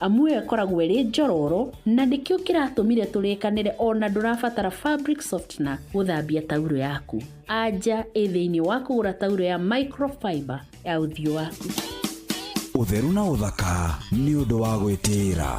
Amwe akoragwo ĩrĩ njororo na ndĩkĩo kĩratũmire tũrĩkanĩre ona ndũrabatara fabric softener gũthambia tauro yaku. Anja thĩinĩ wa kũgũra tauro ya microfiber ya ũthiũ waku. Ũtheru na ũthaka nĩ ũndũ wa gwĩtĩĩra.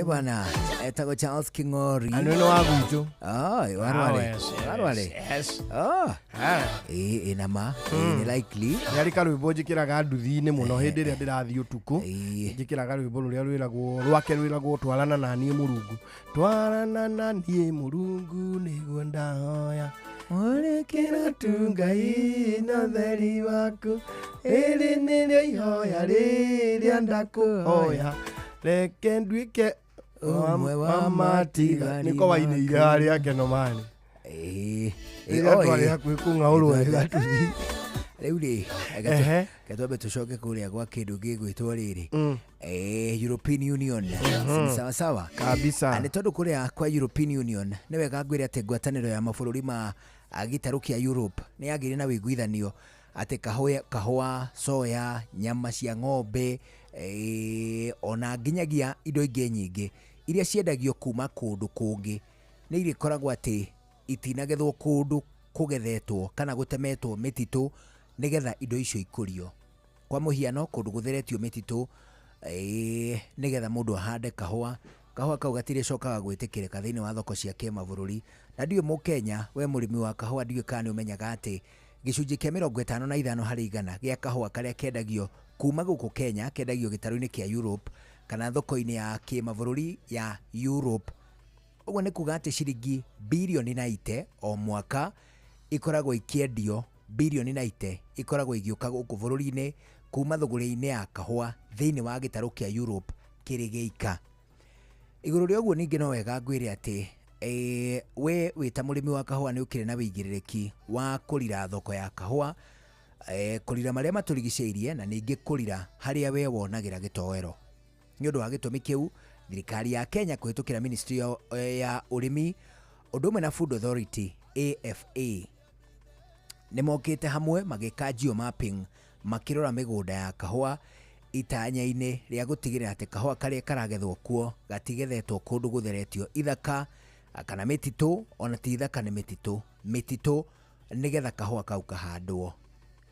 Bwana etago Charles Kingori anweno wagutu warwale yes inama ni likely yari karwimbo njikiraga nduthi-ini muno hindi ria ndirathii utuku njikiraga rwimbo ruria rwiragwo twarana na nie murungu niguo ndahoya Murekera tungai na theri waku iri nirio ihoya riria ndakuhoya reke ndwike umwe wa matiga niko wainĩire harĩa ngeno mani twari hakuhĩ kũng'aũrwo wega tuthi rĩu rĩ gatwambe tũcoke kũrĩa gwa kĩndũ gĩgwĩtwo rĩrĩ European Union sawa sawa kabisa nĩ tondũ kũrĩa kwa European Union nĩ wega ngwĩre atĩ ngwatanĩro ya mabũrũri ma gĩtarũ kĩa Europe nĩ yagĩrĩ na wĩiguithanio atĩ kahũa soya nyama cia ng'ombe ona nginyagia indo ingĩ nyingĩ iria ciendagio kuma kũndũ kũngĩ nĩ irĩkoragwo atĩ itinagethwo kũndũ kũgethetwo kana gũtemetwo mĩtitũ nĩgetha indo icio ikũrio. Kwa mũhiano kũndũ gũtheretio mĩtitũ nĩgetha mũndũ ahande kahũa kau gatirĩcokaga gwĩtĩkĩrĩka thĩinĩ wa thoko cia kĩmabũrũri. Na ndiũ Mũkenya we mũrĩmi wa kahũa ndiũ kana ũmenyaga atĩ gĩcunjĩ kĩa 55 harĩ 100 gĩa kahũa karĩa kendagio kuma gũkũ Kenya kendagio gĩtarũ-inĩ kĩa Europe kana thoko-inĩ ya kĩmabũrũri ya Europe. Ũguo nĩ kuga atĩ ciringi bilioni 90 o mwaka ikoragwo ikiendio, bilioni 90 ikoragwo igĩũka gũkũ bũrũri-inĩ kuma thũgũrĩ-inĩ ya kahũa thĩinĩ wa gĩtarũ kĩa Europe kĩrĩ gĩika. iguru rĩa ũguo ningĩ no wega ngwĩre atĩ we wĩta mũrĩmi wa kahũa nĩ ũkĩrĩ na wĩigĩrĩrĩki wa kũrira thoko ya kahũa, kũrira marĩa matũrigicĩirie na ningĩ kũrira harĩa we wonagĩra gĩtoero. Nĩ ũndũ wa gĩtũmi kĩu, thirikari ya Kenya kũhĩtũkĩra Ministry ya Ũrĩmi ũndũ ũmwe na Food Authority AFA nĩ mokĩte hamwe magĩka geomapping makĩrora mĩgũnda ya kahũa itanya-inĩ rĩa gũtigĩrĩra atĩ kahũa karĩa karagethwo kuo gatigethetwo kũndũ gũtheretio ithaka kana mĩtitũ, ona ti ithaka nĩ mĩtitũ nĩgetha kahũa kau kahandwo.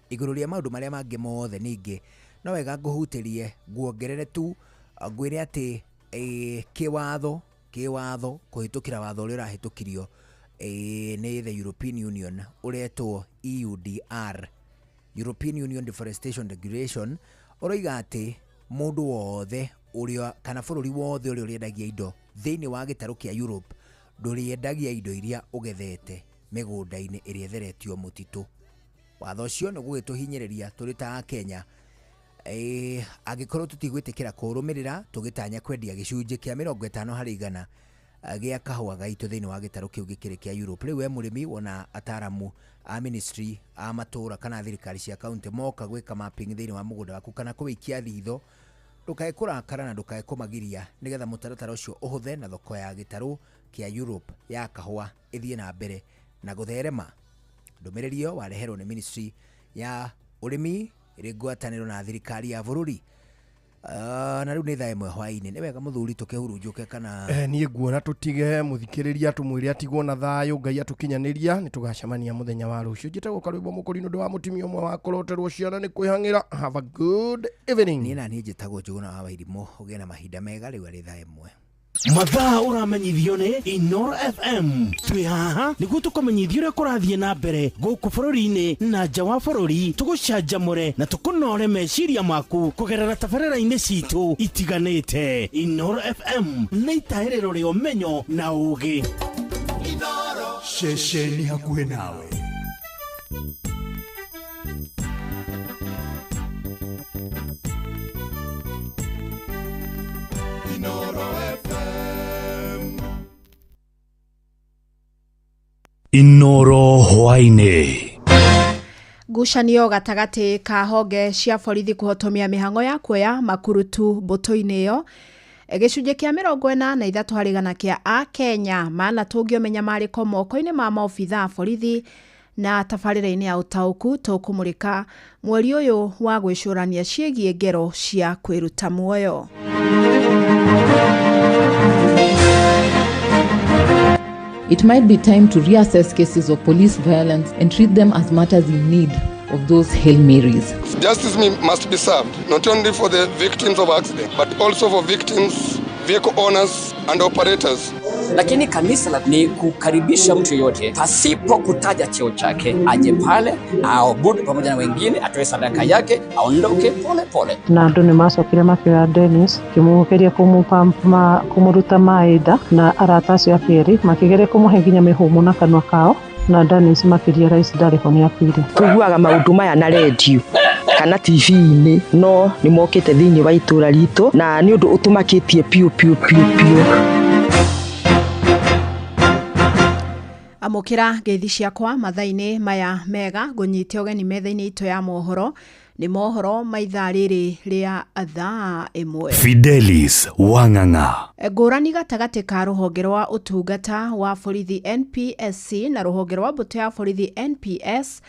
Igũrũ rĩa maũndũ marĩa mangĩ mothe ningĩ no wega ngũhutĩrie nguongerere tu ngwĩre atĩ kĩwatho kũhĩtũkĩra watho ũrĩa ũrahĩtũkirio nĩ the European Union ũretwo EUDR, European Union Deforestation Regulation, ũroiga atĩ mũndũ wothe ũrĩa kana bũrũri wothe ũrĩa ũrĩendagia indo thĩinĩ wa gĩtarũ kĩa Europe ndũrĩendagia indo iria ũgethete mĩgũnda-inĩ ĩrĩa ĩtheretio mũtitũ. Watho ũcio nĩ gũgĩtũhinyĩrĩria tũrĩ ta Kenya angĩkorwo tũtigwĩtĩkĩra kũrũmĩrĩra tũgĩtanya kwendia gĩcunjĩ kĩa 50% gĩa kahũa gaitũ thĩinĩ wa gĩtarũ kĩu gĩkĩrĩ kĩa Europe. Rĩu we mũrĩmi wona ataramu a ministry a matũra kana thirikari cia kaunti moka gwĩka mapping thĩinĩ wa mũgũnda waku kana kũwĩkia thitho, ndũkae kũrakara na ndũkae kũmagiria nĩgetha mũtaratara ũcio ũhũthe na thoko ya gĩtarũ kĩa Europe ya kahũa ĩthiĩ na mbere na gũtherema. Ndũmĩrĩri ĩyo wareherwo nĩ Ministry ya Ũrĩmi ĩrĩ ngwatanĩro na thirikari ya bũrũri. Na rĩu nĩ thaa ĩmwe hwaĩ-inĩ, nĩ wega mũthuri tũkĩhurunjũke kana niĩ nguona tũtige mũthikĩrĩria tũmwĩre atigwo na thayũ, Ngai atũkinyanĩria, nĩ tũgacemania mũthenya wa rũciũ. Njĩtagwo Karwĩmbo Mũkũri ũndũ wa mũtumia ũmwe wa kũroterwo ciana nĩ kwĩhang'ĩra. Have a good evening. niĩ naniĩ njĩtagwo Njũgũna wa Wairimũ, ũgĩe na mahinda mega. Rĩu arĩ thaa ĩmwe. Mathaa ũramenyithio nĩ Inooro FM. Twĩ haha nĩguo tũkũmenyithia ũrĩa kũrathiĩ na mbere gũkũ bũrũri-inĩ na nja wa bũrũri, tũgũcanjamũre na tũkũnore meciria maku kũgerera tabarĩra-inĩ citũ itiganĩte. Inooro FM nĩ itahĩrĩro rĩa ũmenyo na ũũgĩ. Inooro ceceni hakuhĩ nawe. Inooro hwainĩ. Ngucanio gatagatĩ ka honge cia borithi kũhotomia mĩhang'o ya kuoya makurutu mbũtũ-inĩ ĩyo. Gĩcunjĩ kĩa 43% kĩa Akenya manatũngĩomenya marĩko moko-inĩ ma maobitha a borithi na tabarĩra-inĩ ya ũtaũku tũkũmũrĩka mweri ũyũ wa gwĩcũrania ciĩgiĩ ngero cia kwĩruta muoyo. It might be time to reassess cases of police violence and treat them as matters in need of those Hail Marys. Justice must be served, not only for the victims of accident, but also for victims, vehicle owners and operators. Lakini kanisa ni kukaribisha mtu yote pasipo kutaja cheo chake, aje pale aobudu pamoja na wengine, atoe sadaka yake, aondoke pole pole. Na andũ nĩ macokire makĩoya Dennis kĩmũgeria kũmũruta maĩnda na arata acio akĩrĩ makĩgeria kũmũhe nginya mĩhũmũ na kanua kao, na Dennis makĩria rais ndarĩ ho nĩ akuire. Tuiguaga maũndũ maya na radio kana TV-inĩ, no nĩ mokĩte thĩinĩ wa itũra ritũ na nĩ ũndũ ũtũmakĩtie piu. Amũkĩra ngeithi ciakwa mathaa-inĩ maya mega ngũnyite ũgeni metha-inĩ itũ ya mohoro. Nĩ mohoro maithaa rĩrĩ rĩa thaa ĩmwe. Fidelis Wang'ang'a. Ngũrani gatagatĩ ka rũhonge rwa ũtungata wa borithi NPSC na rũhonge rwa mbũtũ ya borithi NPS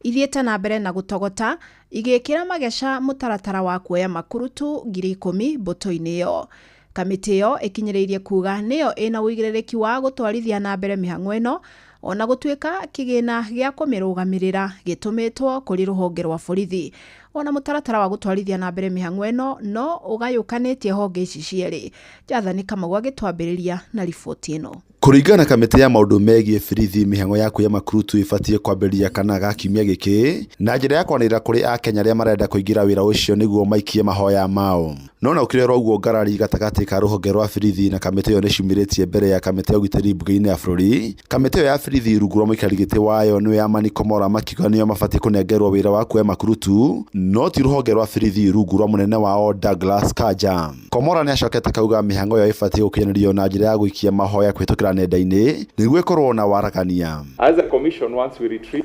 ithiĩte na mbere na gũtogota igĩkĩra mageca mũtaratara wa kuoya makurutu 10,000 mbũtũ-inĩ ĩyo. Kamĩtĩ ĩyo ĩkinyĩrĩirie kuga nĩyo ĩna ũigĩrĩrĩki wa gũtwarithia na mbere mĩhang'o ĩno, ona gũtuĩka kĩgĩna gĩa kũmĩrũgamĩrĩra gĩtũmĩtwo kũrĩ rũhonge rwa borithi. Ona mũtaratara wa gũtwarithia na mbere mĩhang'o ĩno no ũgayũkanĩtie honge ici cierĩ. Jathani Kamau agĩtwambĩrĩria na riboti ĩno. Kũringana na kamĩtĩ ya maũndũ megiĩ borithi, mĩhang'o ya kuoya makurutu ĩbatiĩ kwambĩrĩria kana ga kiumia gĩkĩ na njĩra ya kwanĩrĩra kũrĩ Akenya arĩa marenda kũingĩra wĩra ũcio nĩguo maikie mahoya mao. No na ũkĩrora ũguo ngarari gatagatĩ ka rũhonge rwa borithi na kamĩtĩ ĩyo nĩ ciumĩrĩtie mbere ya kamĩtĩ ya ũgitĩri mbunge-inĩ ya bũrũri. Kamĩtĩ ĩyo ya borithi rungu rwa mũikarĩri gĩtĩ wayo nĩwe Amani Komora makiuga nĩo mabatiĩ kũnengerwo wĩra wa kuoya makurutu no ti ruhonge rwa borithi rungu rwa munene wao Douglas Kanja. Komora nĩ acokete kauga mĩhang'o ĩyo ĩbatiĩ gũkinyanĩrio na njĩra ya gũikia mahoya kũhĩtũkĩra nenda-inĩ nĩguo ĩkorwo na waragania. As a commission, once we retreat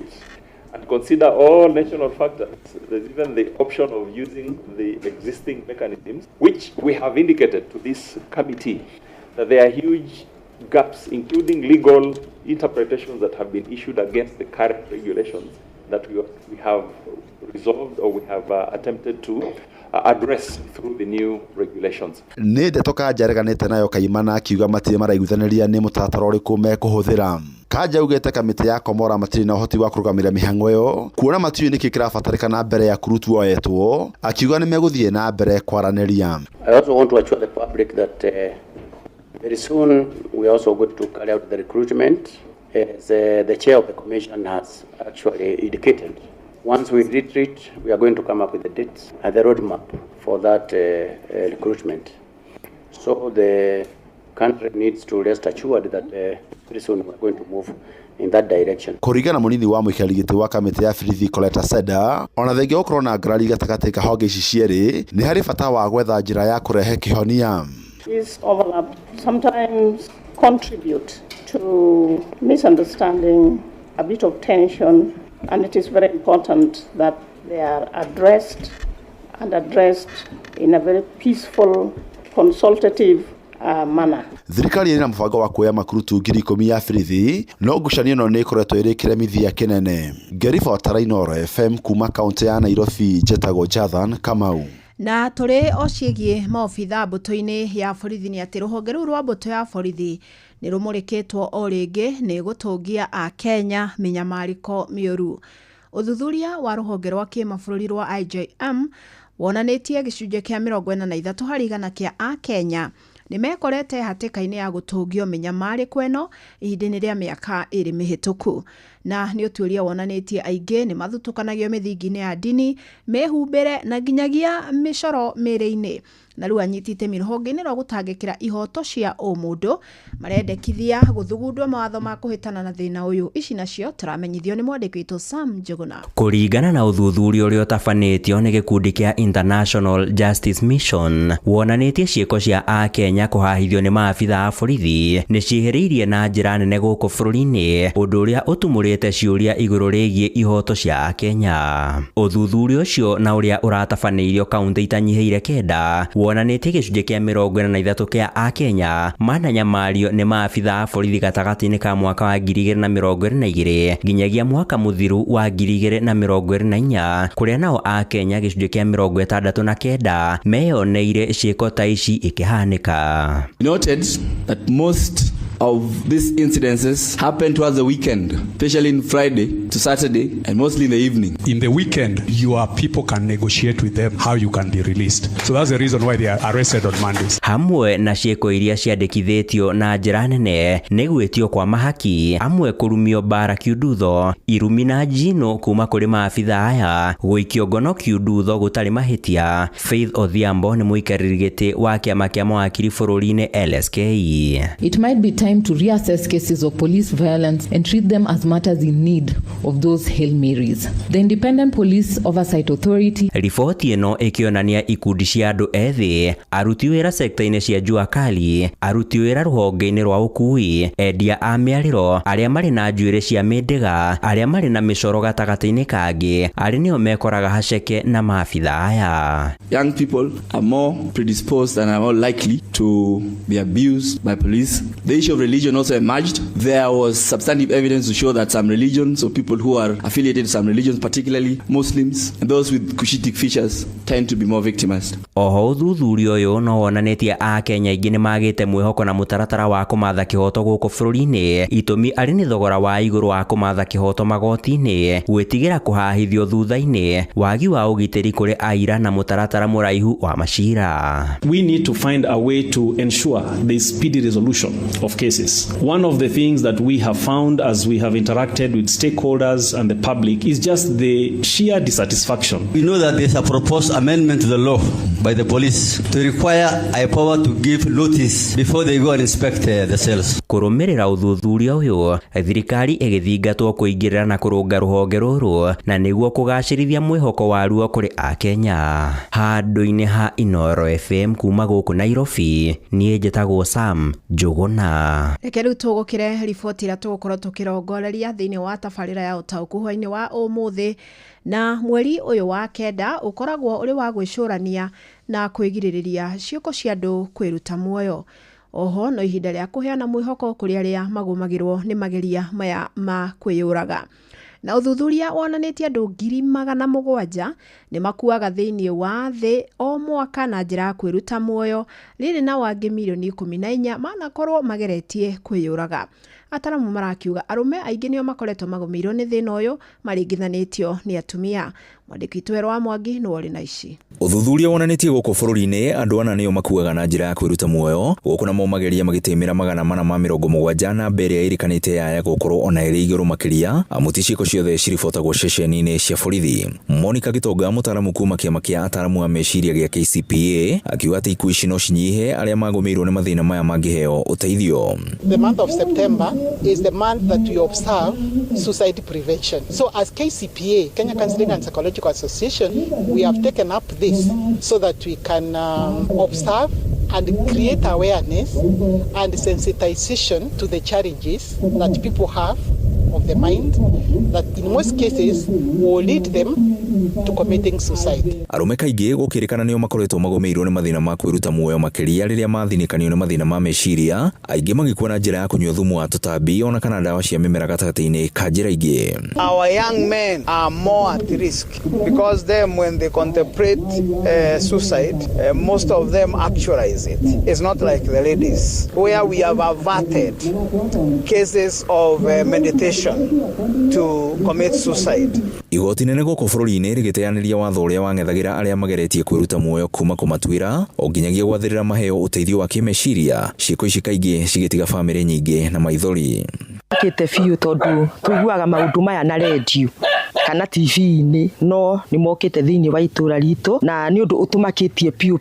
and consider all national factors, there's even the option of using the existing mechanisms, which we have indicated to this committee that there are huge gaps, including legal interpretations that have been issued against the current regulations that we have resolved or we have attempted to address through the new regulations. Nĩ ndeto Kanja areganĩte nayo kaimana akiuga matirĩ maraiguithanĩria nĩ mũtaratara ũrĩkũ mekũhũthĩra. Kanja augĩte kamĩtĩ ya Komora matirĩ na ũhoti wa kũrũgamĩrĩra mĩhang'o ĩyo kuona matiũĩ nĩkĩ kĩrabatarĩkana mbere ya kurutwo oyetwo, akiuga nĩ megũthiĩ na mbere kwaranĩria. I also want to assure the public that very soon we are also going to carry out the recruitment as the chair of the commission has actually indicated. Once we retreat, we are going to come up with the dates and the roadmap for that recruitment. So the country needs to rest assured that very soon we are going to move in that direction. Kũringana mũnini wa mũikarĩri gĩtĩ wa kamĩtĩ ya borithi Coletta Seda, ona thengia gũkorwo na ngarari gatagatĩ ka honge ici cierĩ, nĩ harĩ bata wa gwetha njĩra ya kũrehe kĩhonia. This overlap sometimes contribute to misunderstanding, a bit of tension, and it is very important that they are addressed in a very peaceful, consultative manner. Thirikari ĩrĩ na mũbango wa kuoya makurutu 10,000 ya borithi, no ngucanio ĩno nĩ ĩkoretwo ĩrĩ kĩremithia kĩnene. Ngeriba Inooro FM kuma kaunti ya Nairobi, njĩtagwo Jathan Kamau. Na tũrĩ ociĩgie maobitha mbũtũ-inĩ ya borithi nĩ atĩ rũhonge rũu rwa mbũtũ ya borithi nĩ rũmũrĩkĩtwo o rĩngĩ nĩ gũtũngia a Kenya mĩnyamarĩko mĩũru. Ũthuthuria wa rũhonge rwa kĩmabũrũri rwa IJM wonanĩtie gĩcunjĩ kĩa 43 harĩ igana kĩa a Kenya nĩ mekorete hatĩka-inĩ ya gũtũngio mĩnyamarĩko ĩno ihinda-inĩ rĩa mĩaka ĩrĩ mĩhĩtũku. Na nĩ ũtuĩria wonanĩtie aingĩ nĩ mathutukanagio mĩthingi-inĩ ya ndini, mehumbĩre na nginyagia mĩcoro mĩĩrĩ-inĩ. Na rĩu anyiti itemi rũhonge-inĩ rwa gũtangĩkĩra ihoto cia ũmũndũ marendekithia gũthugundwo mawatho ma kũhĩtana na thĩna ũyũ. Ici nacio tũramenyithio nĩ mwandĩki witũ Sam Njuguna. Kũringana na ũthuthuria ũrĩa ũtabanĩtio nĩ gĩkundi kĩa International Justice Mission, wonanĩtie ciĩko cia a Kenya kũhahithio nĩ maabitha a borithi nĩ ciĩhĩrĩirie na njĩra nene gũkũ bũrũri-inĩ, ũndũ ũrĩa ũtumũrĩte ciũria igũrũ rĩgiĩ ihoto cia a Kenya. Ũthuthuria ũcio na ũrĩa ũratabanĩirio kaunti itanyihĩire 9 wonanĩtie gĩcunjĩ kĩa 43 kĩa a Kenya mananyamario nĩ maabitha a borithi gatagatĩ-inĩ ka mwaka wa 2022 nginyagia mwaka mũthiru wa 2024, kũrĩa nao a Kenya gĩcunjĩ kĩa 69 meyoneire ciĩko ta ici ikĩhanĩka. Noted that most of these incidences happen towards the weekend, especially in Friday to Saturday and mostly in the evening. In the weekend, your people can negotiate with them how you can be released. So that's the reason why they are arrested on Mondays. Hamwe na ciĩko iria ciandĩkithĩtio na njĩra nene nĩ gwĩtio kwa mahaki, amwe kũrumio bara kiundutho, irumi na njino kuma kũrĩ maabitha aya, gũikio ngono kiundutho gũtarĩ mahĩtia. Faith Odhiambo nĩ mũikarĩri gĩtĩ wa kĩama kĩa mawakiri bũrũri-inĩ LSK. It might be time to reassess cases of police violence and treat them as matters in need of those Hail Marys. The Independent Police Oversight Authority. Riboti ĩno ĩkĩonania ikundi cia andũ ethĩ, aruti wĩra sekta-inĩ cia jua kali, aruti wĩra rũhonge-inĩ rwa ũkui, endia a mĩarĩro, arĩa marĩ na njuĩrĩ cia mĩndĩga, arĩa marĩ na mĩcoro gatagatĩ-inĩ kangĩ, arĩ nĩo mekoraga haceke na maabitha aya. Young people are more predisposed and are more likely to be abused by police. The issue of religion also emerged. There was substantive evidence to show that some religions or people who are affiliated to some religions, particularly Muslims and those with Cushitic features, tend to be more victimized. Oho ũthuthuria ũyũ no wonanĩtie a Kenya aingĩ nĩ magĩte mwĩhoko na mũtaratara wa kũmatha kĩhoto gũkũ bũrũri-inĩ, itũmi arĩ nĩ thogora wa igũrũ wa kũmatha kĩhoto magoti-inĩ, gwĩtigĩra kũhahithio thutha-inĩ, wagi wa ũgitĩri kũrĩ aira na mũtaratara mũraihu wa macira. We need to find a way to ensure the speedy resolution of cases. One of the things that we have found as we have interacted with stakeholders and the public is just the sheer dissatisfaction. We know that there's a proposed amendment to the law by the police to require a power to give notice before they go and inspect the cells. Kurumirira uthuthuria uyu thirikari igithingatwo kuingirira na kurunga ruhonge ruru na niguo kugacirithia mwihoko waruo kuri Akenya. Handu-ini ha Inoro FM kuma guku Nairobi nie njitagwo Sam Njuguna. Reke riu tugukire riboti ira tugukorwo tukirongoreria thiini wa tabarira ya utauku hwaini wa umuthi na mweri uyu wa kenda ukoragwo uri wa gwicurania na kwigiririria ciuko cia andu kwiruta muoyo. Oho no ihinda ria kuheana mwihoko kuri aria magumagirwo ni mageria maya ma kwiyuraga. Na uthuthuria wonanitie andu 700,000 ni makuaga thiini wa thi o mwaka na njira ya kwiruta muoyo, riri na wangi milioni 14 manakorwo mageretie kwiyuraga. Ataramu marakiuga arume aingi nio makoretwo magumirwo ni thina uyu maringithanitio ni atumia. Mwandiki Twero wa Mwangi no wori na ici. Uthuthuria wonanitie guku bururi-ini andu ana nio makuaga na njira ya kwiruta muoyo, guku na momageria magitemira 470 na mbere ya irikanite ya gukorwo ona iri iguru makiria amuti ciiko ciothe ciribotagwo ceceni-ini cia borithi. Monica Gitonga mutaramu kuma kiama kia ataramu a meciria gia KCPA akiuga ati ikuũ ici no cinyihe aria magumirwo ni mathina maya mangiheo uteithio. The month of September is the month that we observe suicide prevention. So as KCPA, Kenya Counseling and Psychological Association, we have taken up this so that we can observe and create awareness and sensitization to the challenges that people have of the mind that in most cases will lead them to committing suicide. Arume kaingi gukirikana nio makoretwo magumirwo ni mathina ma kwiruta muoyo makiria riria mathinikanio ni mathina ma meciria, aingi magikuwa na njira ya kunyua thumu wa tutambi ona kana dawa cia mimera gatagati-ini ka njira ingi. Our young men are more at risk because them when they contemplate suicide, most of them actualize it. It's not like the ladies where we have averted cases of meditation to commit suicide. Igoti nene guku bururi-ini rigiteaniria watho uria wangethagira aria mageretie kwiruta muoyo kuma kumatuira o nginyagia gwathirira maheo uteithio wa kimeciria. Ciiko ici kaingi cigitiga family nyingi na maithori. Kite fiu tondu tuiguaga maundu maya na radio kana TV-ini no ni mokite thiini wa itura ritu na ni undu utumakitie piu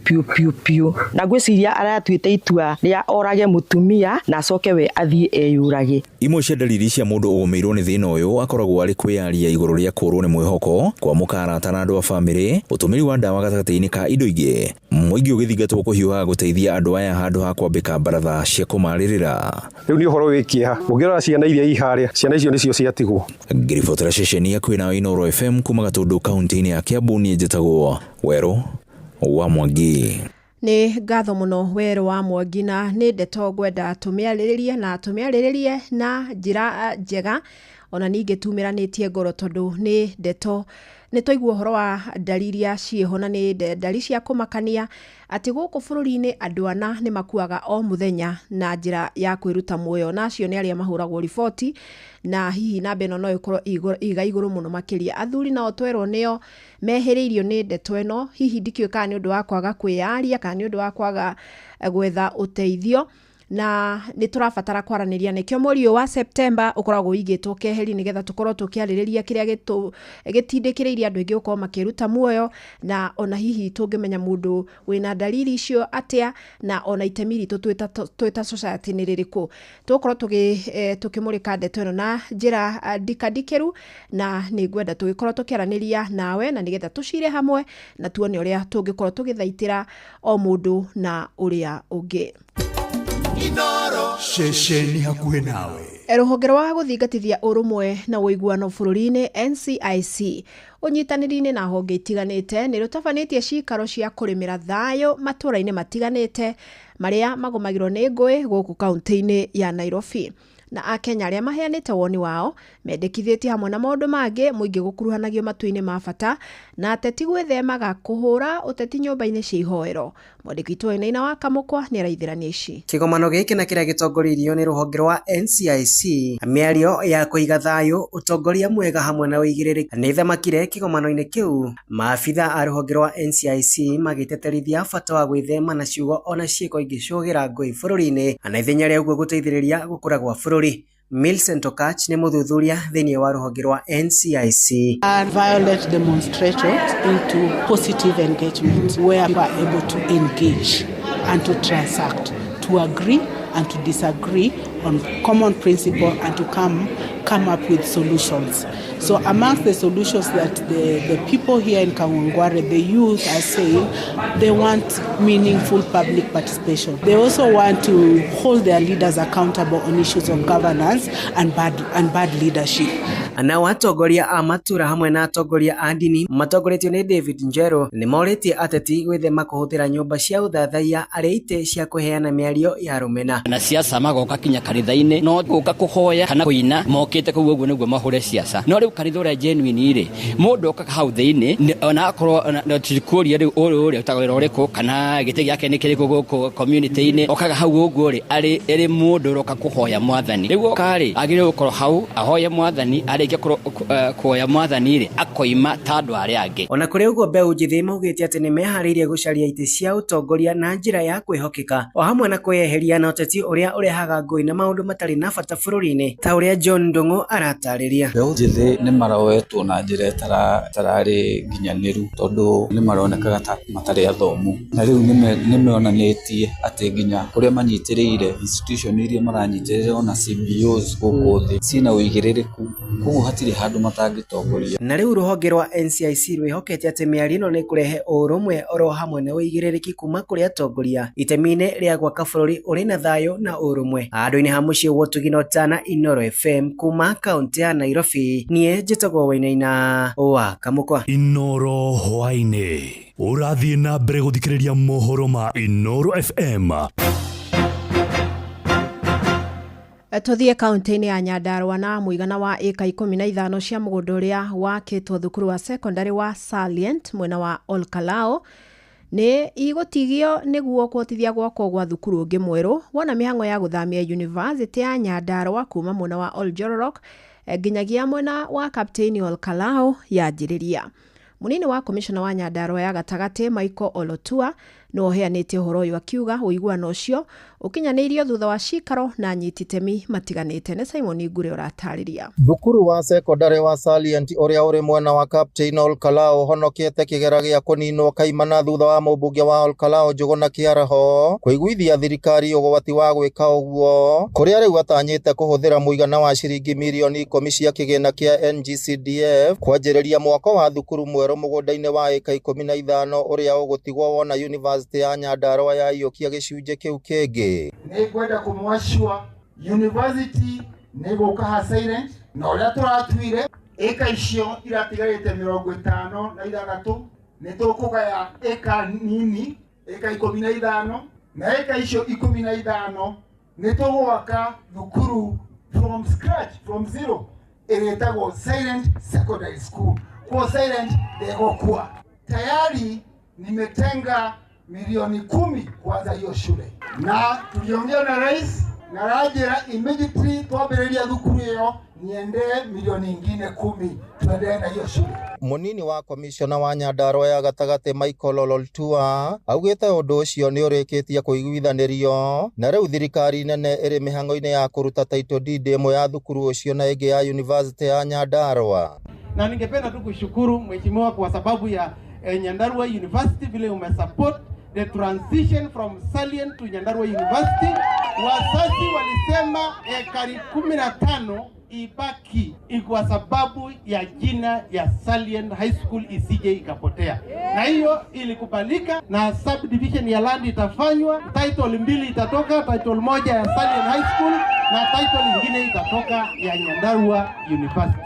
na gwiciria aratuite itua ria orage mutumia na acoke we athie eyurage. Imwe cia dalili cia mundu ugumirwo ni thina uyu akoragwo ari kwiaria iguru ria kurwo ni mwihoko kwa mukarata na andu a family, utumiri wa ndawa gatagati-ini ka indo ingi, muingi ugithingatwo kuhiuha guteithia andu aya handu ha kwambika baratha cia kumaririra. Riu ni uhoro wikia ungirora ciana iria iharia ciana icio nicio ciatigwo. Ngiribotera ceceni ya kwina Inoro FM kuma Gatundu kaunti-ini ya Kiambu ni njitagwo Wero wa Mwangi. Ni ngatho muno Wero wa Mwangi na ni ndeto gwenda tumiariririe na njira njega ona ninge tumiranitie ngoro tondu ni ndeto ni toigwo horo wa dalili ya cieho na ni dalili cia kumakania ati guku bururi-ini andu ana ni makuaga o muthenya na njira ya kwiruta muoyo, nacio ni aria mahuragwo riboti na hihi na beno no ikorwo iga iguru muno makiria. Athuri nao twerwo nio meheririo ni ndeto eno, hihi ndikiuka ni undu wa kwaga kwiaria kana ni undu wa kwaga gwetha uteithio na ni turabatara kwaraniria nikio mweri wa September ukoragwo igitwo keheri nigetha tukorwo tukiaririria kiria gitindikiriria andu ingi ukorwo makiruta muoyo na ona hihi tungimenya mundu wina dalili icio atia na ona itemi ritu twita society ni ririku tukorwo tukimurika ndeto ino na njira ndikadikiru na ni ngwenda tugikorwo tukiaraniria nawe na nigetha tucire hamwe na tuone uria tungikorwo tugithaitira o mundu na uria ungi. Inoro ceceni hakuhe nawe. Ruhonge rwa guthingatithia urumwe na uiguano bururi-ini NCIC unyitaniri-ini na honge itiganite ni rutabanĩtie cikaro cia kurimira thayo matura-ini matiganite maria magomagirwo ni ngui guku kaunti-ini ya Nairobi. Na Akenya aria maheanite woni wao mendekithĩtie hamwe na maundu mangi muingi gukuruhanagio matu-ini ma bata na ateti gwĩthemaga kuhura uteti nyumba-ini cia ihoero. Mwandiki Twena wa Kamukwa ni araithirania ici. Kigomano giki na kiria gitongoririo ni ruhonge rwa NCIC miario ya kuiga thayo utongoria mwega hamwe na uigiriri ni thamakire kigomano-ini kiu. Maabitha a ruhonge rwa NCIC magiteterithia bata wa gwĩthema na ciugo ona ciiko ingĩcũgĩra ngũĩ bũrũri-inĩ na ithenya rĩa uguo guteithĩrĩria gũkũra gwa bũrũri. Millicent Okach ni muthuthuria thiini wa ruhonge rwa NCIC. Violent demonstrations into positive engagement where we are able to engage and to transact, to agree and to disagree on common principle and to come up with solutions. So amongst the solutions that the people here in Kawangware, the youth are saying, they want meaningful public participation. They also want to hold their leaders accountable on issues of governance and bad leadership. Na watogoria a matura hamwe na atogoria a ndini matogoretio ni David Njero ni moretie ateti gwithema kuhutira nyumba cia uthathaiya aria ite cia kuheana miario ya rumena na siasa magoka kinya kanitha-ini no guka kuhoya kana kuina mokite kuguo guo niguo mahure siasa no riu kanitha uria genuine ri mundu oka hau thiini ona akorwo tikuria riu uri utagwira uriku kana gite giake ni kiriku guku community-ini okaga hau uguo ri ari mundu uroka kuhoya mwathani riu okari agire gukorwo hau ahoye mwathani kuoya mwathani akoima tandu aria angi. Ona kuri uguo mbeu njithi maugite ati ni mehariirie gucaria ite cia utongoria na njira ya kwihokeka o hamwe na kweheria na uteti uria urehaga ngui na maundu matari na bata bururi-ini ta uria John Ndungu aratariria. Mbeu njithi ni maroetwo na njira tarari nginyaniru tondu ni maronekaga ta matari athomu na riu ni meonanitie ati nginya kuria manyitiriire institution iria maranyitirire ona CBOs guku thi sina uigiririku kugu hatiri handu matangitongoria. Na riu ruhonge rwa NCIC rwihokete ati miario no ni kurehe urumwe oro hamwe na uigiririku kuma kuri atongoria itemi-ini ria gwaka bururi uri na thayo na urumwe. Andu-ini ha mucii wa Tugino Tana Inooro FM kuma kaunti ya Nairobi nie njitagwo Wainaina wa Kamukwa. Inooro hwaine urathie na mbere guthikiriria mohoro ma Inooro FM. Tuthie kaunti-ini ya Nyandarua na muigana wa eka 15 cia mugunda uria wakitwo thukuru wa secondary wa Salient mwena wa Olkalao ni igotigio niguo kwotithia gwako gwa thukuru ungi mweru wona mihango ya guthamia University ya Nyandarua kuma mwena wa Oljororok nginyagia mwena wa Kapteni Olkalao yanjiriria. Munini wa komishona wa Nyandarua ya gatagati Michael Olotua no heanite horo uyu akiuga uiguano ucio ukinyanirio thutha wa cikaro na nyititemi matiganite. Ne Simon Igure uratariria. Thukuru wa secondary wa Salient uria uri mwena wa Captain Olkalao honokete kigera gia kuninwo kaimana thutha wa mubunge wa Olkalao Njuguna Kiaraho kuiguithia thirikari ugwati wa gwika uguo kuria riu atanyite kuhuthira muigana wa ciringi milioni 10 cia kigina kia NGCDF kwanjiriria mwako wa thukuru mweru mugunda-ini wa eka 15 uria ugutigwo wona University ya Nyandarua ya iyukia gicunje kiu kingi. Ni kwenda kumwashua University ni guka Silent na uria turatwire eka icio iratigarite 56 ni tukugaya eka nini eka 15 na eka icio 15 ni tugwaka thukuru from scratch from zero iretagwo Silent Secondary School. Kwa Silent ndegokua tayari nimetenga milioni 10 kwanza hiyo shule na tuliongea na rais na rajira immediately tuambiriria thukuru hiyo niende milioni ingine 10 tuendelee na hiyo shule. Munini wa komishona wa Nyandarua ya gatagati Michael Olotua augite undu ucio ni urikitie kuiguithanirio na riu thirikari nene iri mihango-ini ya kuruta title deed imwe ya thukuru ucio na ingi ya University ya Nyandarua. Na ningependa tu kushukuru mheshimiwa kwa sababu ya Nyandarua University vile umesupport the transition from Salient to Nyandarua University. Wazazi walisema ekari 15 ibaki kwa sababu ya jina ya Salient High School isije ikapotea. Na hiyo ilikubalika na subdivision ya land itafanywa, title 2 itatoka, title 1 ya Salient High School na title nyingine itatoka ya Nyandarua University.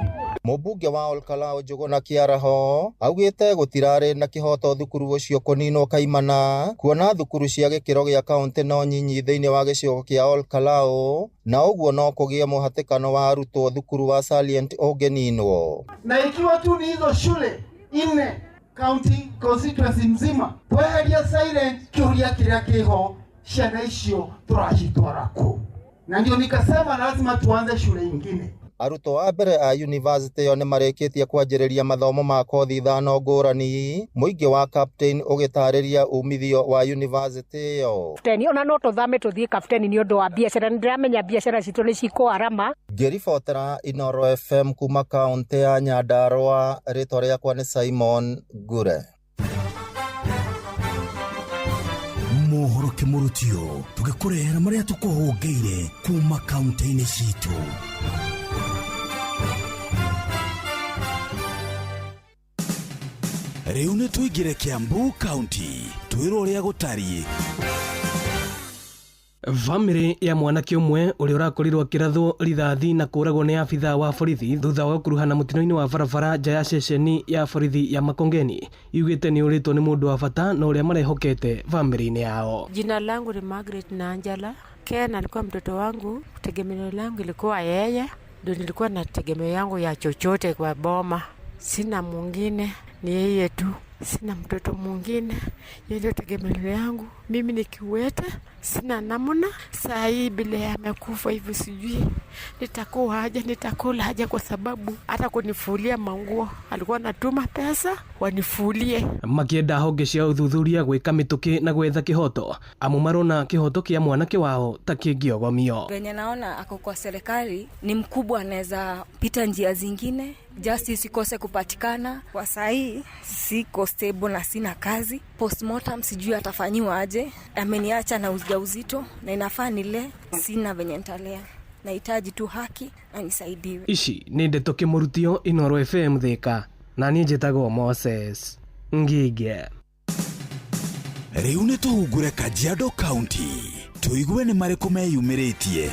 Mubunge wa Olkalao Njuguna Kiaraho augite gutirari na kihoto thukuru ucio kuninwo kaimana kuona thukuru cia gikiro gia kaunti no nyinyi thiini wa gicigo kia Olkalao na uguo no kugie muhatikano wa arutwo thukuru wa Salient ungeninwo. Na ikiwa tu ni hizo shule 4 county constituency mzima tweheria Silent kiuria kiria kiho ciana icio turacitwara ku, na ndio nikasema lazima tuanze shule nyingine. Aruto wa mbere a university yo ni mareketie kwanjiriria mathomo ma kothi 5 ngurani muingi wa Captain ugitariria umithio wa university yo. Captain ona no tuthame tuthie Captain ni undu wa biashara ndiramenya biashara citu ni ciko arama. Ngiribotera Inooro FM kuma kaunti ya Nyandarua ritwa riakwa ni Simon Gure. mohoro kimurutio tugikurehera maria tukuhungeire kuma kaunti-ini citu. Riu ni tuingire Kiambu County twirwo uria gutariĩ. Family ya mwanake umwe uri urakorirwo akirathwo rithathi na kuragwo ni afitha wa borithi thutha wa gukuruhana mutino-ini wa barabara nja ya ceceni ya borithi ya Makongeni yugite ni uritwo ni mundu wa bata na uria marehokete family-ini yao. Jina langu ni Margaret Nanjala. Ken alikuwa mtoto wangu, tegemeo langu ilikuwa yeye, ndio nilikuwa na tegemeo yangu ya chochote kwa boma. Sina mwingine, ni yeye tu. Sina mtoto mwingine, yeye ndio tegemeo yangu. Mimi ni kiwete, sina namna. Saa hii bila amekufa hivi sijui nitakuwa aje, nitakula aje, kwa sababu hata kunifulia manguo alikuwa anatuma pesa wanifulie. Makienda honge cia uthuthuria gwika mituki na gwetha kihoto, amu marona kihoto kia mwanake wao takingiogomio. Venye naona ako kwa serikali ni mkubwa, anaweza pita njia zingine, justice ikose kupatikana. Kwa saa hii siko stable na sina kazi. Postmortem sijui atafanyiwa aje. Ameniacha na ujauzito na inafaa nile, sina venye nitalea. Nahitaji tu haki na nisaidiwe. Ici ni ndeto kimurutio Inooro FM Thika, na ni njitagwo Moses Ngige. Riu ni tuhungure Kajiado County tuigue ni mariku meyumiritie.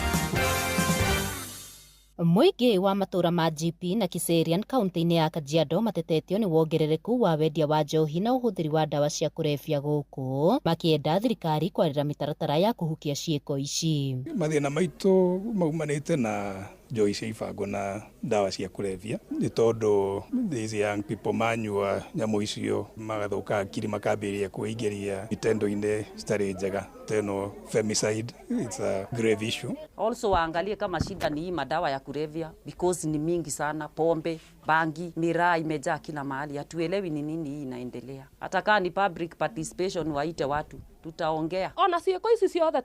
Muingi wa matura ma GP na Kiserian kaunti-ini ya Kajiado matetetio ni wongerereku wa wendia wa njohi na uhuthiri wa dawa cia kurebia guku, makienda thirikari kwarira mitaratara ya kuhukia ciiko ici. Mathina maitu maumanite na njohi cia ibango na dawa cia kurebia, ni tondu these young people manyua nyamu icio magathuka akiri makambiria kuingiria itendo-ine citari njega. Teno femicide, it's a grave issue. Also waangalie kama shida ni madawa ya kulevya, because ni mingi sana, pombe, bangi, miraa imejaa kila mahali. Hatuelewi ni nini hii inaendelea. Hata kama ni public participation waite watu, tutaongea. Ona ciiko ici ciothe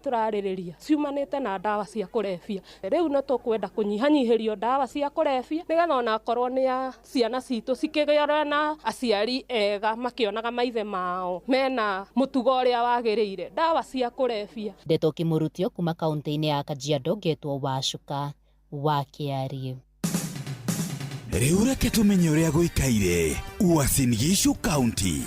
turaririria ciumanite na dawa cia kulevya. Riu no tukwenda kunyihanyihirio dawa cia kulevya nigetha ona korwo ni ya ciana citu cikigera na aciari ega makionaga maithe mao mena mutugo uria wagiriire. Dawa cia kulevya. Ndeto kimurutio kuma kaunti-ini ya Kajiado getwo Wacuka wa Kiari. Riu reke tumenye uria guikaire Uasin Gishu County.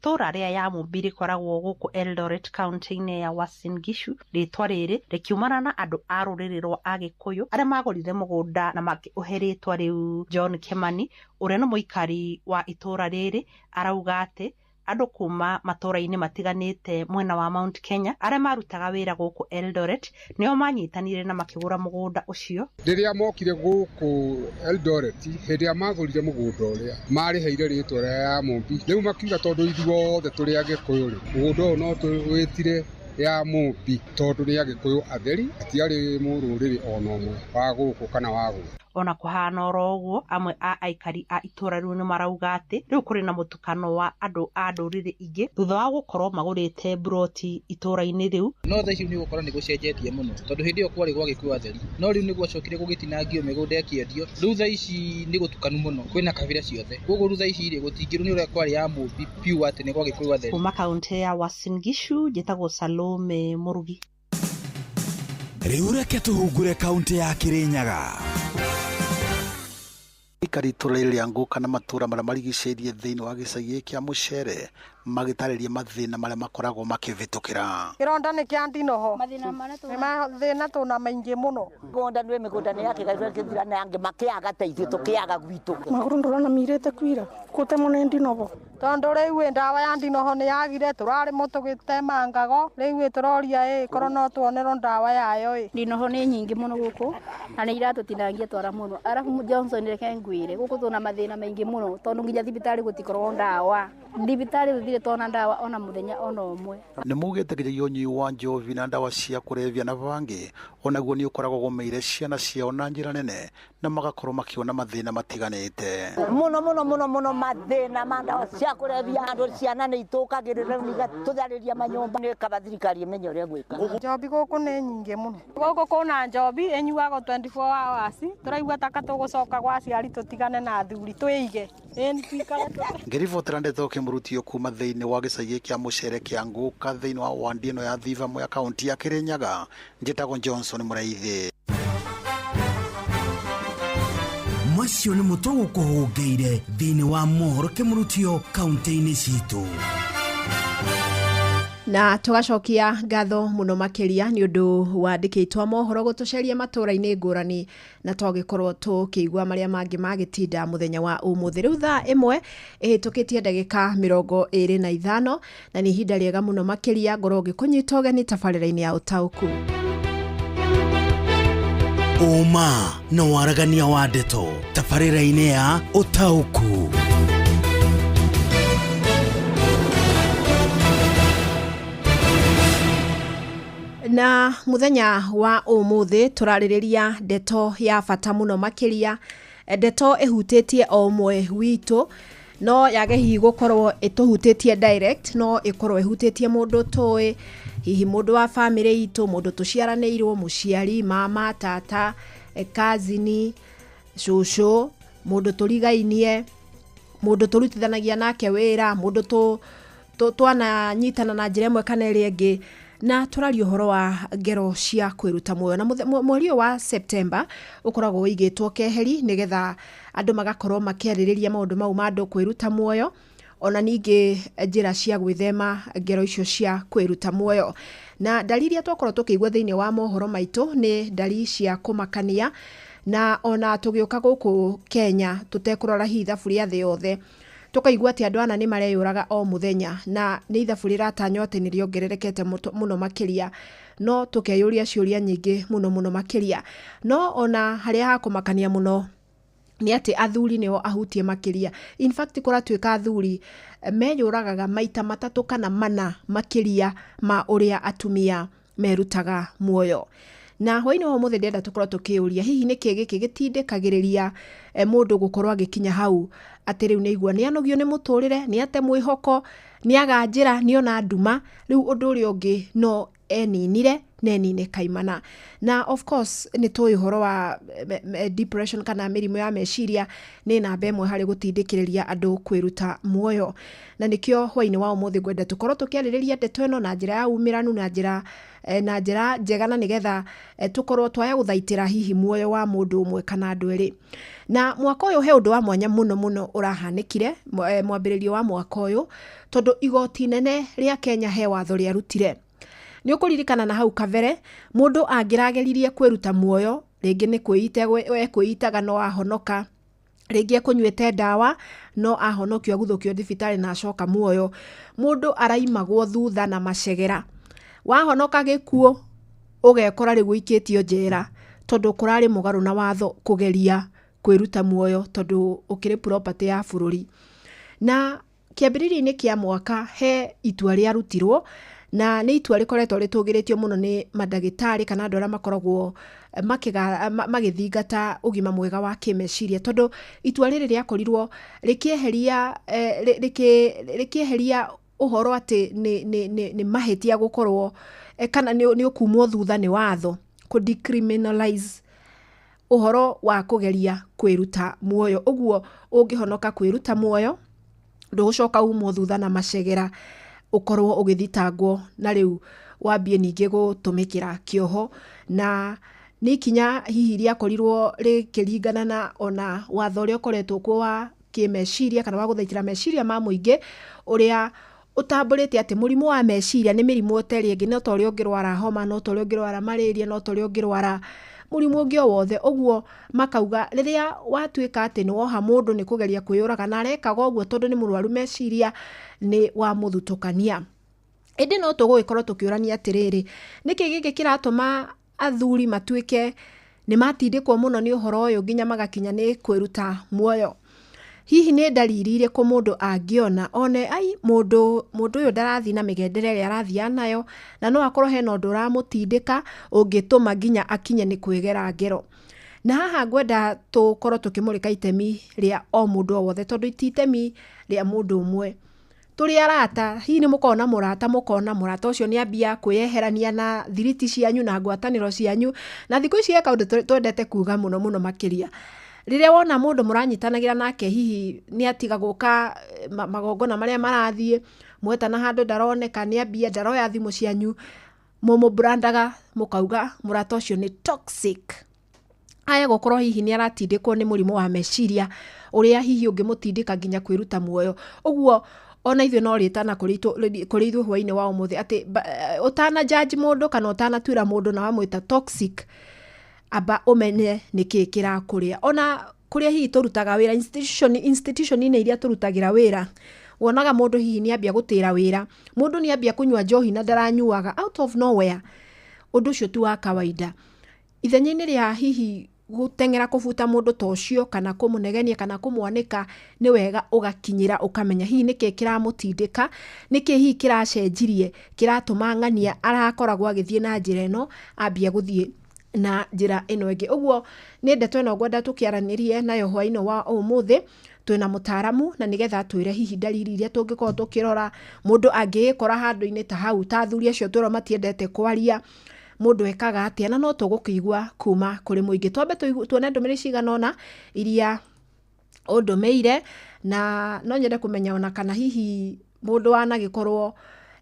Tora ria ya Mumbiri koragwo guku Eldoret County-ini ya Uasin Gishu, ritwa riri rikiumana na andu a ruriri rwa Agikuyu aria magorire mugunda na makiuheritwa riu. John Kimani uria ni muikari wa itora riri arauga ati andu kuma matora-ini matiganite mwena wa Mount Kenya aria marutaga wira guku Eldoret nio manyitanire na makigura mugunda ucio. Riria mokire guku Eldoret hindia magurire mugunda uria mariheire ritwa ya Mumbi, riu makiuga tondu ithuothe turi Agikuyu mugunda uyu no tuwitire ya Mumbi tondu ni Agikuyu atheri, atiari mururiri ona umwe wa guku kana wa guku. Ona kuhana oro uguo amwe a aikari a itura riu ni marauga ati riu kuri na mutukano wa andu a nduriri ingi thutha wa gukorwo magurite broti itura-ini riu. No tha icio ni gukora ni gucenjetie muno tondu hindi yo kwari gwa Gikuyu atheri, no riu ni gwacokire gugitinangio migunda ikiendio. Riu tha ici ni gutukanu muno, kwina kabira ciothe, koguo riu tha ici ri gutingiru ni uria kwari ya Mumbi piu ati ni gwa Gikuyu atheri. Kuma kaunti ya Uasin Gishu njitagwo Salome Murugi. Riu reke tuhungure kaunti ya Kirinyaga. Ikari turairia nguka na matura maria marigiceirie thiini wa gicagi kia Mucere magitariria mathina maria makoragwo makivitukira. Kironda ni kia ndinoho mathina tuna maingi muno. Gonda nwe migunda ni yake gaithira kithira na ange makiaga teithio tukiaga gwitu. Maguru ndurona mirete kwira kute muno ndinoho tondu riu ndawa ya ndinoho ni yagire turari mutugitemangago riu turoria korwo no tuonero ndawa yayo. Ndinoho ni nyingi muno guku na ni iratutinangia twara muno. Arafu Johnson reke ngwire guku tuna mathina maingi muno tondu nginya thibitari gutikorwo ndawa. Thibitari thire tona ndawa ona muthenya ona umwe. Ni mugite nginya unyi wa njovi na ndawa cia kurevia na bangi onaguo ni ukoragwo gomeire ciana ciao na njira nene na magakorwo makiona mathina matiganite. Muno mathina ma ndawa cia kurevia andu ciana ni itukagirira niga tuthariria manyumba ni kabathirikari menye uria gwika. Njobi guku ni nyingi muno. Guku kuna njobi enyuago 24 hours. Turaigua taka tugucoka gwa ciari tutigane na thuri tuige. Ngiribotera ndeto kimurutio kuma thĩinĩ wa gĩcagi kĩa Mũcere kĩa Ngũka thĩinĩ wa wandi ĩno ya Thiva ya kaunti ya Kirinyaga. Njĩtagwo Johnson Mũraithi. Macio nĩ mũtugo kũhũngĩire thĩinĩ wa mohoro kĩmurutio kaunti-inĩ citũ. Na tugacokia ngatho muno makiria ni undu wandikitwo mohoro gutuceria matũra-inĩ ngũrani na twagikorwo tukĩigua maria mangi magitinda muthenya wa umuthi. Riu thaa imwe ihitukitie ndagika 25 na ni ihinda riega muno makiria ngoro ngikunyita ũgeni tabarĩra-inĩ ya Ũtaũku. Uma na waragania wa ndeto tabarĩra-inĩ ya Ũtaũku. Na muthenya wa umuthi turarĩrĩria ndeto ya bata muno makiria. Ndeto ihutĩtie o ũmwe witũ, no yage hihi gũkorwo ĩtũhutĩtie direct, no ĩkorwo ĩhutĩtie mũndũ tũĩ, hihi mũndũ wa family itũ, mũndũ tũciaranĩirwo, mũciari, mama, tata, kazini, cũcũ, mũndũ tũrigainie, mũndũ tũrutithanagia nake wĩra, mũndũ twananyitana na njĩra ĩmwe kana ĩrĩa ĩngĩ. Na tũraria ũhoro wa ngero cia kwĩruta muoyo. Na mweri wa September ukoragwo wĩigĩtwo keheri nigetha andũ magakorwo makĩarĩrĩria maũndũ mau ma andũ kwĩruta muoyo, ona ningĩ njĩra cia gwĩthema ngero icio cia kwĩruta muoyo. Na dalili ya twakorwo tukĩigua thĩinĩ wa mohoro maitũ nĩ dalili cia kũmakania, na ona tũgĩũka gũkũ Kenya tutekũrora hihi thabu rĩa thĩ yothe tukaigua atĩ andũ ana nĩ mareyũraga o muthenya, na nĩ ithabu rĩratanywo atĩ nĩ rĩongererekete mũno makiria, no tukeyũria ciũria nyingĩ mũno makiria. No ona harĩa hakũmakania mũno nĩ atĩ athuri nĩo ahutie makiria. In fact kũratuĩka athuri meyũragaga maita 3 kana 4 makiria ma ũrĩa atumia merutaga muoyo. Na hwainĩ wa mũthĩ ndenda tukorwo tukĩũria hihi nĩkĩ gĩkĩ gĩtindĩkagĩrĩria mũndũ gũkorwo agĩkinya hau atĩ rĩu nĩ igua nĩ anogio nĩ mũtũrĩre, nĩ ate mwĩhoko, nĩ aganjĩra, nĩ ona nduma, rĩu ũndũ ũrĩa ũngĩ no eninire nenine kaimana. Na of course nĩ tũĩ ũhoro wa depression kana mĩrimũ ya meciria nĩ namba ĩmwe harĩ gũtindĩkĩrĩria andũ kwĩruta muoyo. Na nĩkĩo hwainĩ wa ũmũthĩ ngwenda tukorwo tukĩarĩrĩria ndeto ĩno na njĩra ya umĩranu, na njĩra njega, na nĩgetha tukorwo twaya gũthaitĩra hihi muoyo wa mũndũ ũmwe kana andũ erĩ. Na mwaka ũyũ he ũndũ wa mwanya mũno ũrahanĩkire mwambĩrĩrio wa mwaka ũyũ, tondũ igoti nene rĩa Kenya he watho rĩarutire. Nĩ ũkũririkana na hau kabere mũndũ angĩrageririe kwĩruta muoyo, rĩngĩ nĩ kwĩitaga no ahonoka, rĩngĩ ekũnyuĩte ndawa no ahonokio aguthũkio thibitarĩ na acoka muoyo, mũndũ araimagwo thutha na macegera. Wahonoka gĩkuũ ũgekora rĩu ũikĩtio njera tondũ kũrarĩ mũgarũ na watho kũgeria kwĩruta muoyo tondũ ũkĩrĩ property ya bũrũri. Na kĩambĩrĩria-inĩ kĩa mwaka he itua rĩarutirwo, na nĩ itua rĩkoretwo rĩtũgĩrĩtio mũno nĩ mandagĩtarĩ kana andũ arĩa makoragwo magĩthingata ũgima mwega wa kĩmeciria, tondũ itua rĩrĩ rĩakorirwo rĩkĩeheria ũhoro atĩ nĩ mahĩtia gũkorwo kana nĩ ũkumwo thutha nĩ watho, decriminalize ũhoro wa kũgeria kwĩruta muoyo. Ũguo ũngĩhonoka kwĩruta muoyo ndũgũcoka umwo thutha na macegera ukorwo ũgĩthitangwo na rĩu wambie ningĩ gũtũmĩkĩra kĩoho. Na nĩ ikinya hihi rĩakorirwo rĩkĩringana na ona watho ũrĩa ũkoretwo kuo wa kĩmeciria kana wa gũthaitĩra meciria ma mũingĩ, ũrĩa ũtambũrĩte atĩ mũrimũ wa meciria nĩ mĩrimũ ũtarĩ ĩngĩ, no ta ũrĩa ũngĩrwara homa, no ta ũrĩa ũngĩrwara malaria, no ta ũrĩa ũngĩrwara mũrimũ ũngĩ o wothe. Ũguo makauga rĩrĩa watuĩka atĩ nĩ woha mũndũ nĩ kũgeria kwĩyũraga na arekaga ũguo tondũ nĩ mũrwaru meciria, nĩ wa mũthutũkania. Ĩndĩ no tũgũgĩkorwo tũkĩũrania atĩrĩrĩ, nĩkĩ gĩkĩ kĩratũma athuri matuĩke nĩ matindĩkwo mũno nĩ ũhoro ũyũ nginya magakinya nĩ kwĩruta muoyo? Hihi nĩ dalili irĩkũ mũndũ angĩona one mũndũ ũyũ ndarathiĩ na mĩgendere ĩrĩa arathiĩ nayo, na no akorwo hena ũndũ ũramũtindĩka ũngĩtũma nginya akinye nĩ kwĩgera ngero? Na haha ngwenda tũkorwo tũkĩmũrĩka itemi rĩa o mũndũ o wothe, tondũ ti itemi rĩa mũndũ ũmwe. Tũrĩ arata, hihi nĩ mũkona mũrata ũcio nĩ ambia kwĩyeherania na thiriti cianyu na ngwatanĩro cianyu, na thikũ ici eka ũndũ twendete kuga mũno makiria. Rĩrĩa wona mũndũ mũranyitanagĩra nake hihi nĩ atiga gũka magongona marĩa marathiĩ, mwetana handu ndaroneka ni ambia ndaroya thimu cianyu brandaga mukauga murata ucio ni toxic. Aya gukorwo hihi ni aratindikwo ni murimo wa meciria uria hihi ungimutindika nginya kwiruta muoyo. Uguo ona ithuĩ no rĩtana kũrĩ ithuĩ hwainĩ wa ũmũthĩ atĩ ũtana judge mũndũ kana ũtana tuĩra mũndũ na wamwĩta toxic, amba ũmenye nĩkĩ kĩrakũrĩa. Ona kũrĩa hihi tũrutaga wĩra institution-inĩ iria tũrutagĩra wĩra, wonaga mũndũ hihi nĩ ambia gũtĩra wĩra, mũndũ nĩ ambia kũnyua njohi na ndaranyuaga out of nowhere, ũndũ ũcio tu wa kawaida. Ithenya-inĩ rĩa hihi gutengera kubuta mundu ta ucio kana kumunegenia kana kumwanika, ni wega ugakinyira ukamenya hihi niki kiramutindika, niki hihi kiracenjirie kiratuma ng'ania arakoragwo agithie na njira ino ambia guthie na njira ino ingi. Uguo ni ndeto ino ngwenda tukiaranirie nayo hwainĩ wa umuthi, twina mutaaramu na nigetha twire hihi dalili iria tungikorwo tukirora mundu angikora handu-inĩ ta hau, ta athuri acio twira matiendete kwaria, mundu ekaga atia, na no tugukigwa kuma kuri muingi. Twambe tuone ndumĩrĩri cigana ũna iria ũndũmĩire, na no nyende kumenya ona kana hihi mundu wanagikorwo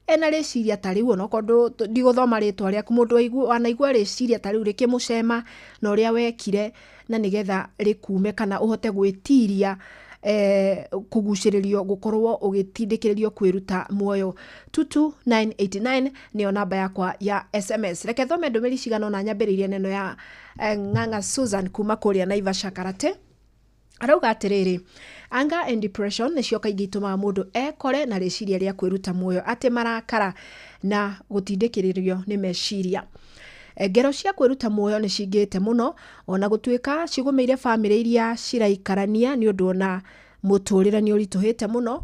ena rĩciria ta rĩu, ona kondu ndigũthoma rĩtwa rĩaku, mundu wanaigua rĩciria ta rĩu rĩkĩmũcema na ũrĩa wekire, na nigetha rĩkume kana uhote gwĩtiria kugucĩrĩrio gukorwo ugĩtindĩkĩrĩrio kwĩruta muoyo. 22989 niyo namba yakwa ya SMS. Reke thome ndũmĩrĩri cigana ũna nyambĩrĩirie neno ya Ng'ang'a Susan kuma kũrĩa Naivasha Karate. Arauga atĩrĩrĩ, anger and depression nĩcio kaingĩ itumaga mũndũ ekore na rĩciria rĩa kwĩruta muoyo, atĩ marakara na gũtindĩkĩrĩrio nĩ meciria. Ngero cia kwĩruta muoyo nĩ cingĩte mũno, ona gũtuĩka cigũmĩire bamĩrĩ iria ciraikarania nĩ ũndũ ona mũtũrĩre nĩ ũritũhĩte mũno,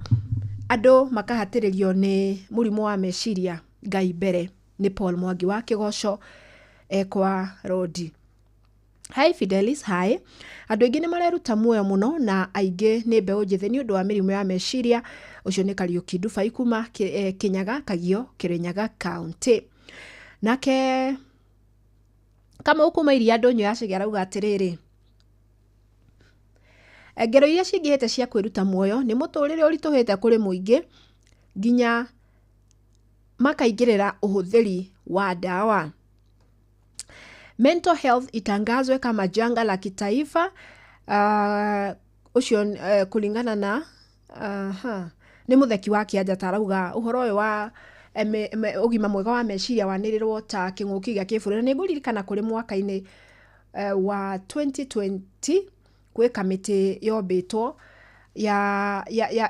andũ makahatĩrĩrio nĩ mũrimũ wa meciria. Ngai mbere. Nĩ Paul Mwangi wa Kĩgoco Ekwa Road. Hi Fidelis, hi. Andũ aingĩ nĩ mareruta muoyo mũno na aingĩ nĩ mbeũ njĩthĩ nĩ ũndũ wa mĩrimũ ya meciria. Ũcio nĩ Kariuki Ndubai kuma Kĩnyaga, Kagio, Kĩrĩnyaga County. Nake kama ukuma iria ndonyo yacigera arauga atĩrĩrĩ, ngero iria cingĩhĩte cia kwĩruta muoyo nĩ mũtũrĩre ũritũhĩte kũrĩ mũingĩ nginya makaingĩrĩra ũhũthĩri wa dawa. Mental health itangazwe kama janga la kitaifa. Ucio kulingana na nĩ mutheki wa Kĩanja tarauga uhoro ũyũ wa ugima mwega wa meciria wanĩrĩrwo ta kĩng'ũki gĩa kĩbũrũri. Nĩ ngũririkana kũrĩ mwaka-inĩ wa 2020 kwĩ kamĩtĩ yombĩtwo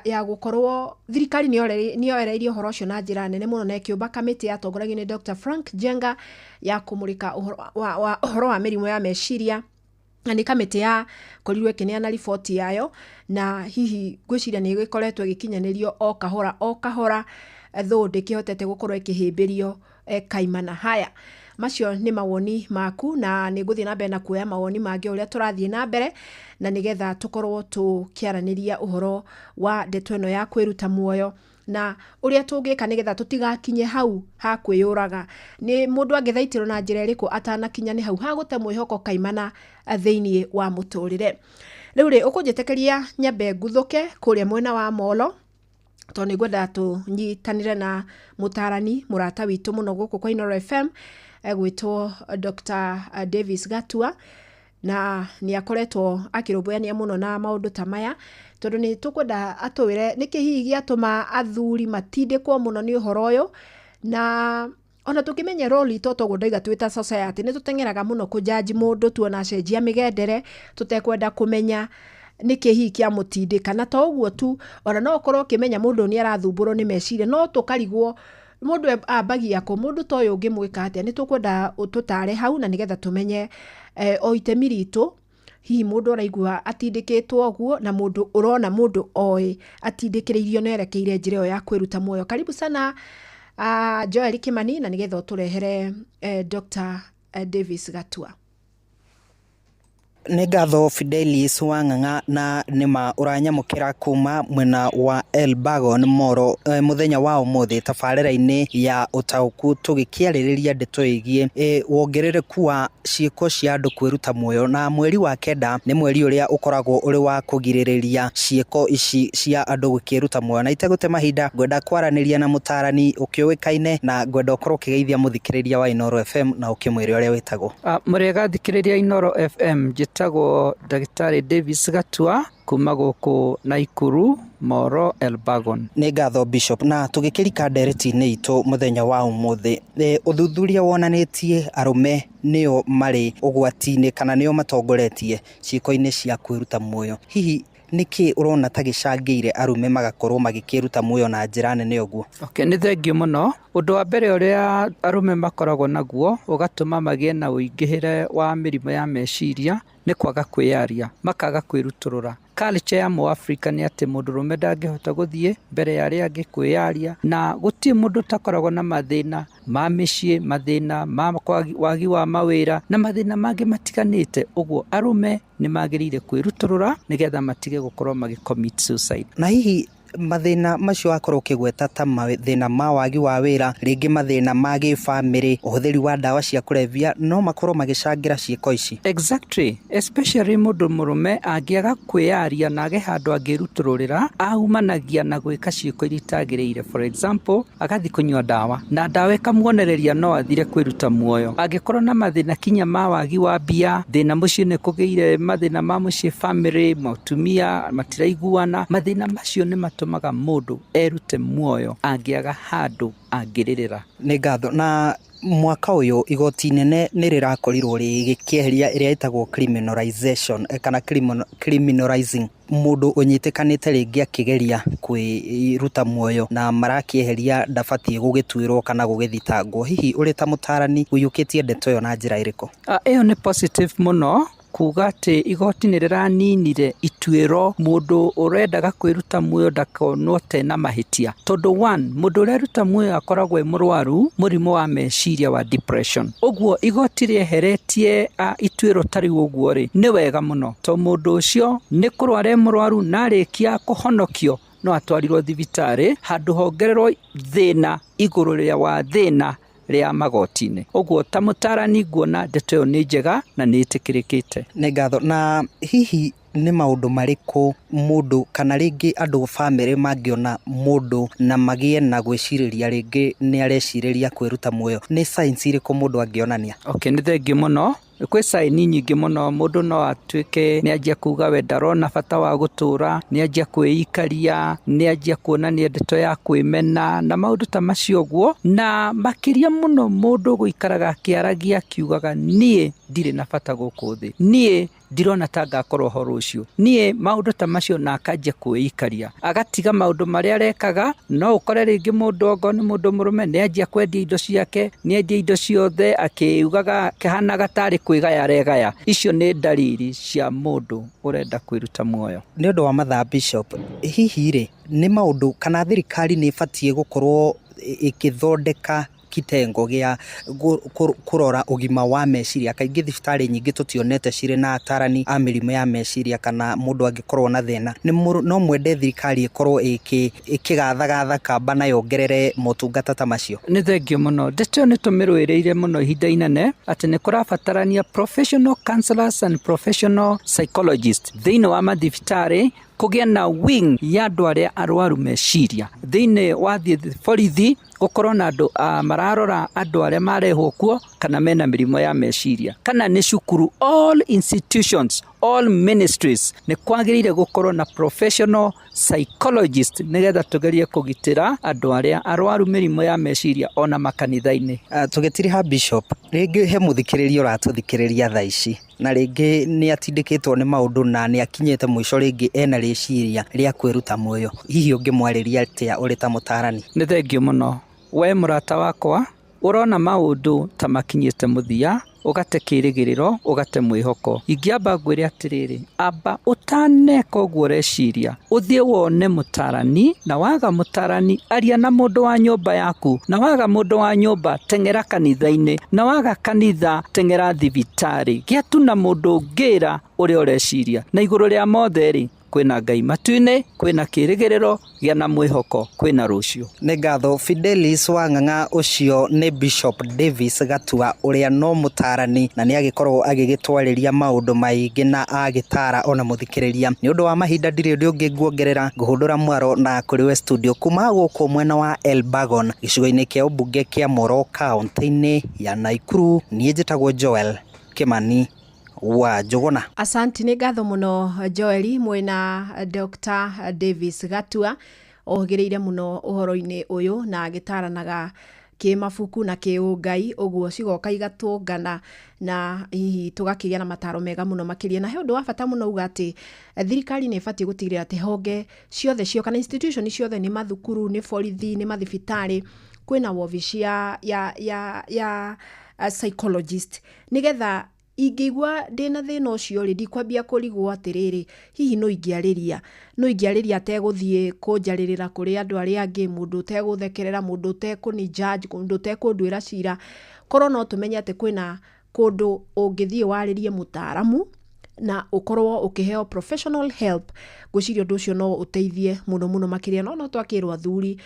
ya gukorwo thirikari nĩ yoereirie ũhoro ũcio na njĩra nene mũno, na ĩkĩũmba kamĩtĩ yatongoragio nĩ Dr. Frank Jenga ya kũmũrĩka ũhoro wa mĩrimũ ya meciria, na nĩ kamĩtĩ ya korirwo ĩkĩneana riboti yayo, na hihi ngwĩciria nĩ ĩgĩkoretwo ĩgĩkinyanĩrio o kahora though ndĩkĩhotete gũkorwo ĩkĩhĩmbĩrio kaimana. Haya, macio nĩ mawoni maku, na nĩ ngũthiĩ na mbere na kuoya mawoni mangĩ ũrĩa tũrathiĩ na mbere, na nigetha tũkorwo tũkĩaranĩria ũhoro wa ndeto ĩno ya kwĩruta muoyo na ũrĩa tũngĩka nigetha tũtigakinye hau ha kwĩyũraga. Nĩ mũndũ angĩthaitĩrwo na njĩra ĩrĩkũ atanakinya nĩ hau ha gũte mwĩhoko kaimana thĩinĩ wa mũtũrĩre. Rĩu rĩ ũkũnjĩtĩkĩria nyambe nguthũke kũrĩa mwena wa Molo, tondũ nĩ ngwenda tũnyitanĩre na mũtaarani mũrata witũ mũno gũkũ kwa Inooro FM gwĩtwo Dr. Davis Gatua, na nĩ akoretwo akĩrũmbũyania mũno na maũndũ ta maya, tondũ nĩ tũkwenda atwĩre nĩkĩ hihi gĩatũma athuri matindĩkwo mũno nĩ ũhoro ũyũ, na ona tũkĩmenya role itũ toguo ndaiga twĩta society nĩ tũteng'eraga mũno kũjaji mũndũ tuona acenjia mĩgendere tũtekwenda kũmenya nĩkĩ hihi kĩamũtindĩka. Na to ũguo tu, ona no ũkorwo ũkĩmenya mũndũ nĩ arathumbũrwo nĩ meciria, no tũkarigwo mũndũ ambagia kũ, mũndũ ta ũyũ ũngĩmwĩka atĩa. Nĩ tũkwenda ũtũtare hau na nigetha tũmenye o itemi ritũ, hihi mũndũ ũraigua atindĩkĩtwo ũguo na mũndũ ũrona mũndũ oĩ atindĩkĩrĩirio na erekeire njĩra ĩyo ya kwĩruta muoyo. Karibu sana Joel Kimani, na nigetha ũtũrehere Dr. Davis Gatua. Nĩ ngatho Fidelis Wang'ang'a na nĩma ũranyamũkĩra kuma mwena wa Elbagon Moro mũthenya wa ũmũthĩ tabarĩra-inĩ ya ũtaũku tũgĩkĩarĩrĩria ndeto ĩgiĩ wongerereku wa ciĩko cia andũ kwĩruta muoyo, na mweri wa kenda nĩ mweri ũrĩa ũkoragwo ũrĩ wa kũgirĩrĩria ciĩko ici cia andũ gũkĩruta muoyo. Na itegũte mahinda ngwenda kwaranĩria na mũtarani ũkĩũĩkaine na ngwenda ũkorwo ũkĩgeithia mũthikĩrĩria wa Inooro FM na ũkĩmwĩre ũrĩa wĩtagwo. Mũrĩega thikĩrĩria Inooro FM, njĩtagwo Ndagĩtarĩ Davis Gatua kuma gũkũ Naikuru Moro Elbagon. Nĩ ngatho Bishop, na tũgĩkĩrika ndereti-inĩ itũ mũthenya wa ũmũthĩ, ũthuthuria wonanĩtie arũme nĩo marĩ ũgwati-inĩ kana nĩo matongoretie ciĩko-inĩ cia kwĩruta muoyo. Hihi nĩkĩ ũrona ta gĩcangĩire arũme magakorwo magĩkĩruta muoyo na njĩra nene ũguo? Nĩ thengiũ mũno. Ũndũ wa mbere ũrĩa arũme makoragwo naguo ũgatũma magĩe na ũingĩhĩre wa mĩrimũ ya meciria nĩ kwaga kwĩyaria, makaga kwĩrutũrũra. Culture ya Mũafrika nĩ atĩ mũndũrũme ndangĩhota gũthiĩ mbere ya arĩa angĩ kwĩyaria, na gũtirĩ mũndũ utakoragwo na mathĩna ma mĩciĩ, mathĩna ma wagi wa mawĩra na mathĩna mangĩ matiganĩte. Ũguo arũme nĩ magĩrĩire kwĩrutũrũra nĩgetha matige gũkorwo magĩcommit suicide. Na hihi mathĩna macio akorwo ũkĩgweta ta mathĩna ma wagi wa wĩra, rĩngĩ mathĩna ma gĩbamĩrĩ, ũhũthĩri wa ndawa cia kũrebia, no makorwo magĩcangĩra ciĩko ici? Exactly, especially mũndũ mũrũme angĩaga kwĩyaria na age handũ angĩrutũrũrĩra, aumanagia na gwĩka ciĩko iria itagĩrĩire. For example, agathiĩ kũnyua ndawa na ndawa ĩkamuonereria no athire kwĩruta muoyo. Angĩkorwo na mathĩna kinya ma wagi wa mbia, thĩna mũciĩ nĩ kũgĩire mathĩna ma mũciĩ, family, mũtumia matiraiguana, mathĩna macio nĩ tumaga mũndũ erute muoyo angĩaga handũ angĩrĩrĩra. Nĩ ngatho. Na mwaka ũyũ igoti inene nĩ rĩrakorirwo rĩgĩkĩeheria ĩrĩa ĩtagwo criminalization kana criminalizing mũndũ ũnyitĩkanĩte rĩngĩ akĩgeria kwĩruta muoyo, na marakĩeheria ndabatiĩ gũgĩtuĩrwo kana gũgĩthitangwo. Hihi ũrĩ ta mũtarani ũiyũkĩtie ndeto ĩyo na njĩra ĩrĩkũ? Ĩyo nĩ positive mũno, kuga atĩ igoti nĩ rĩraninire ituĩro mũndũ ũrendaga kwĩruta muoyo ndakonwo tena mahĩtia. Tondũ one, mũndũ ũreruta muoyo akoragwo e mũrwaru mũrimũ wa meciria wa depression. Ũguo igoti rĩeheretie ituĩro tarĩ ũguo rĩ, nĩ wega mũno, to mũndũ ũcio nĩ kũrwara mũrwaru na arĩkia kũhonokio no atwarirwo thibitarĩ handũ hongererwo thĩna igũrũ rĩa wa thĩna rĩa magoti-inĩ. Ũguo ta mũtarani nguona ndeto ĩyo nĩ njega na nĩ ĩtĩkĩrĩkĩte. Nĩ ngatho. Na hihi nĩ maũndũ marĩkũ mũndũ kana rĩngĩ andũ bamĩrĩ mangĩona mũndũ na magĩe na gwĩcirĩria rĩngĩ nĩ arecirĩria kwĩruta muoyo, nĩ signs irĩkũ mũndũ angĩonania? Nĩ thengiũ mũno. Kwĩ saini nyingĩ mũno. Mũndũ no atuĩke nĩ anjia kuga we ndarona bata wa gũtũra, nĩ anjia kwĩikaria, nĩ anjia kuonania ndeto ya kwĩmena na maũndũ ta macio ũguo. Na makĩria mũno mũndũ gũikaraga akĩaragia akiugaga niĩ ndirĩ na bata gũkũ thĩ, niĩ ndirona ta ngakorwo ho rũciũ, niĩ maũndũ ta macio, na akanjia kwĩikaria, agatiga maũndũ marĩa arekaga. No ũkore rĩngĩ mũndũ ongo nĩ mũndũ mũrũme nĩ anjia kwendia indo ciake, nĩ endia indo ciothe akiugaga kĩhanaga tarĩ kwĩgaya regaya. Icio nĩ ndariri cia mũndũ ũrenda kwĩruta muoyo. Nĩ ũndũ wa mathaa Bishop, hihi rĩ nĩ maũndũ kana thirikari nĩ ĩbatiĩ gũkorwo ĩkĩthondeka kitengo gĩa kũrora ũgima wa meciria? Kaingĩ thibitarĩ nyingĩ tũtionete cirĩ na atarani a mĩrimũ ya meciria kana mũndũ angĩkorwo na thĩna. No mwende thirikari ĩkorwo ĩkĩgathagatha kamba na yongerere motungata ta macio? Nĩ thengiũ mũno. Ndeto nĩ tũmĩrũĩrĩire mũno ihinda inene atĩ nĩ kũrabatarania professional counselors and professional psychologists thĩinĩ wa mathibitarĩ, kũgĩa na wing ya andũ arĩa arwaru meciria. Thĩinĩ wa borithi gũkorwo na andũ mararora andũ arĩa marehwo kuo kana mena mĩrimũ ya meciria. Kana nĩ cukuru, all institutions, all ministries nĩ kwagĩrĩire gũkorwo na professional psychologist nĩgetha tũgerie kũgitĩra andũ arĩa arwaru mĩrimũ ya meciria ona makanitha-inĩ. Tũgĩtiriha Bishop, rĩngĩ he mũthikĩrĩria ũratũthikĩrĩria thaa ici na rĩngĩ nĩ atindĩkĩtwo nĩ maũndũ na nĩ akinyĩte mũico, rĩngĩ ena rĩciria rĩa kwĩruta muoyo, hihi ũngĩmwarĩria atĩa ũrĩ ta mũtarani? Nĩ thengiũ mũno. We mũrata wakwa, ũrona maũndũ ta makinyĩte mũthia, ugate kirigiriro ugate mwihoko ingiamba ngwire atiriri amba utaneka uguo reciria uthie wone mutarani na waga mutarani aria na mundu wa nyumba yaku na waga mundu wa nyumba tengera kanitha-ini na waga kanitha tengera thibitari giatu na mundu ngira uria ureciria na iguru ria motheri kwina Ngai matu-ini kwina kirigiriro gia na mwihoko kwina rucio. Nĩ ngatho Fidelis Wang'ang'a. Ucio nĩ Bishop Davis Gatua uria no mutarani na nĩ agikorwo agigitwarĩria maundu maingi na agitara ona muthikiriria. Nĩ undu wa mahinda ndirĩ ũndũ ũngĩ nguongerera nguhundura mwaro na kũrĩ studio kuma gũkũ mwena wa Elbagon gĩcigo-inĩ kĩa ũmbunge kĩa Moro kaunti-inĩ ya Nakuru. Niĩ njĩtagwo Joel Kimani wa Njuguna. Asanti, nĩ ngatho muno Joeli mwena Dr. Davis Gatua ogereire muno uhoro-ini uyu na agitaranaga kimabuku na kiungai uguo cigoka igatungana na hihi tugakigia na mataro mega muno makiria. Na he undu wa bata muno uga ati thirikari ni ibatie gutigirira ati honge ciothe cio kana institution ciothe ni mathukuru ni borithi ni mathibitari kwina wobici ya psychologist nigetha ingĩigua ndĩna thĩna ũcio rĩ ndikwambia kũrigwo atĩrĩrĩ hihi no ingĩarĩria ategũthiĩ kũnjarĩrĩra kũrĩ andũ arĩa angĩ, mũndũ ũtegũthekerera, mũndũ ũtekũni judge, mũndũ ũtekũnduĩra cira. Korwo no tũmenye atĩ kwĩna kũndũ ũngĩthiĩ warĩrie mũtaaramu na ũkorwo ũkĩheo professional help, ngwĩciria ũndũ ũcio no ũteithie mũno makĩria. No twakĩrwo athuri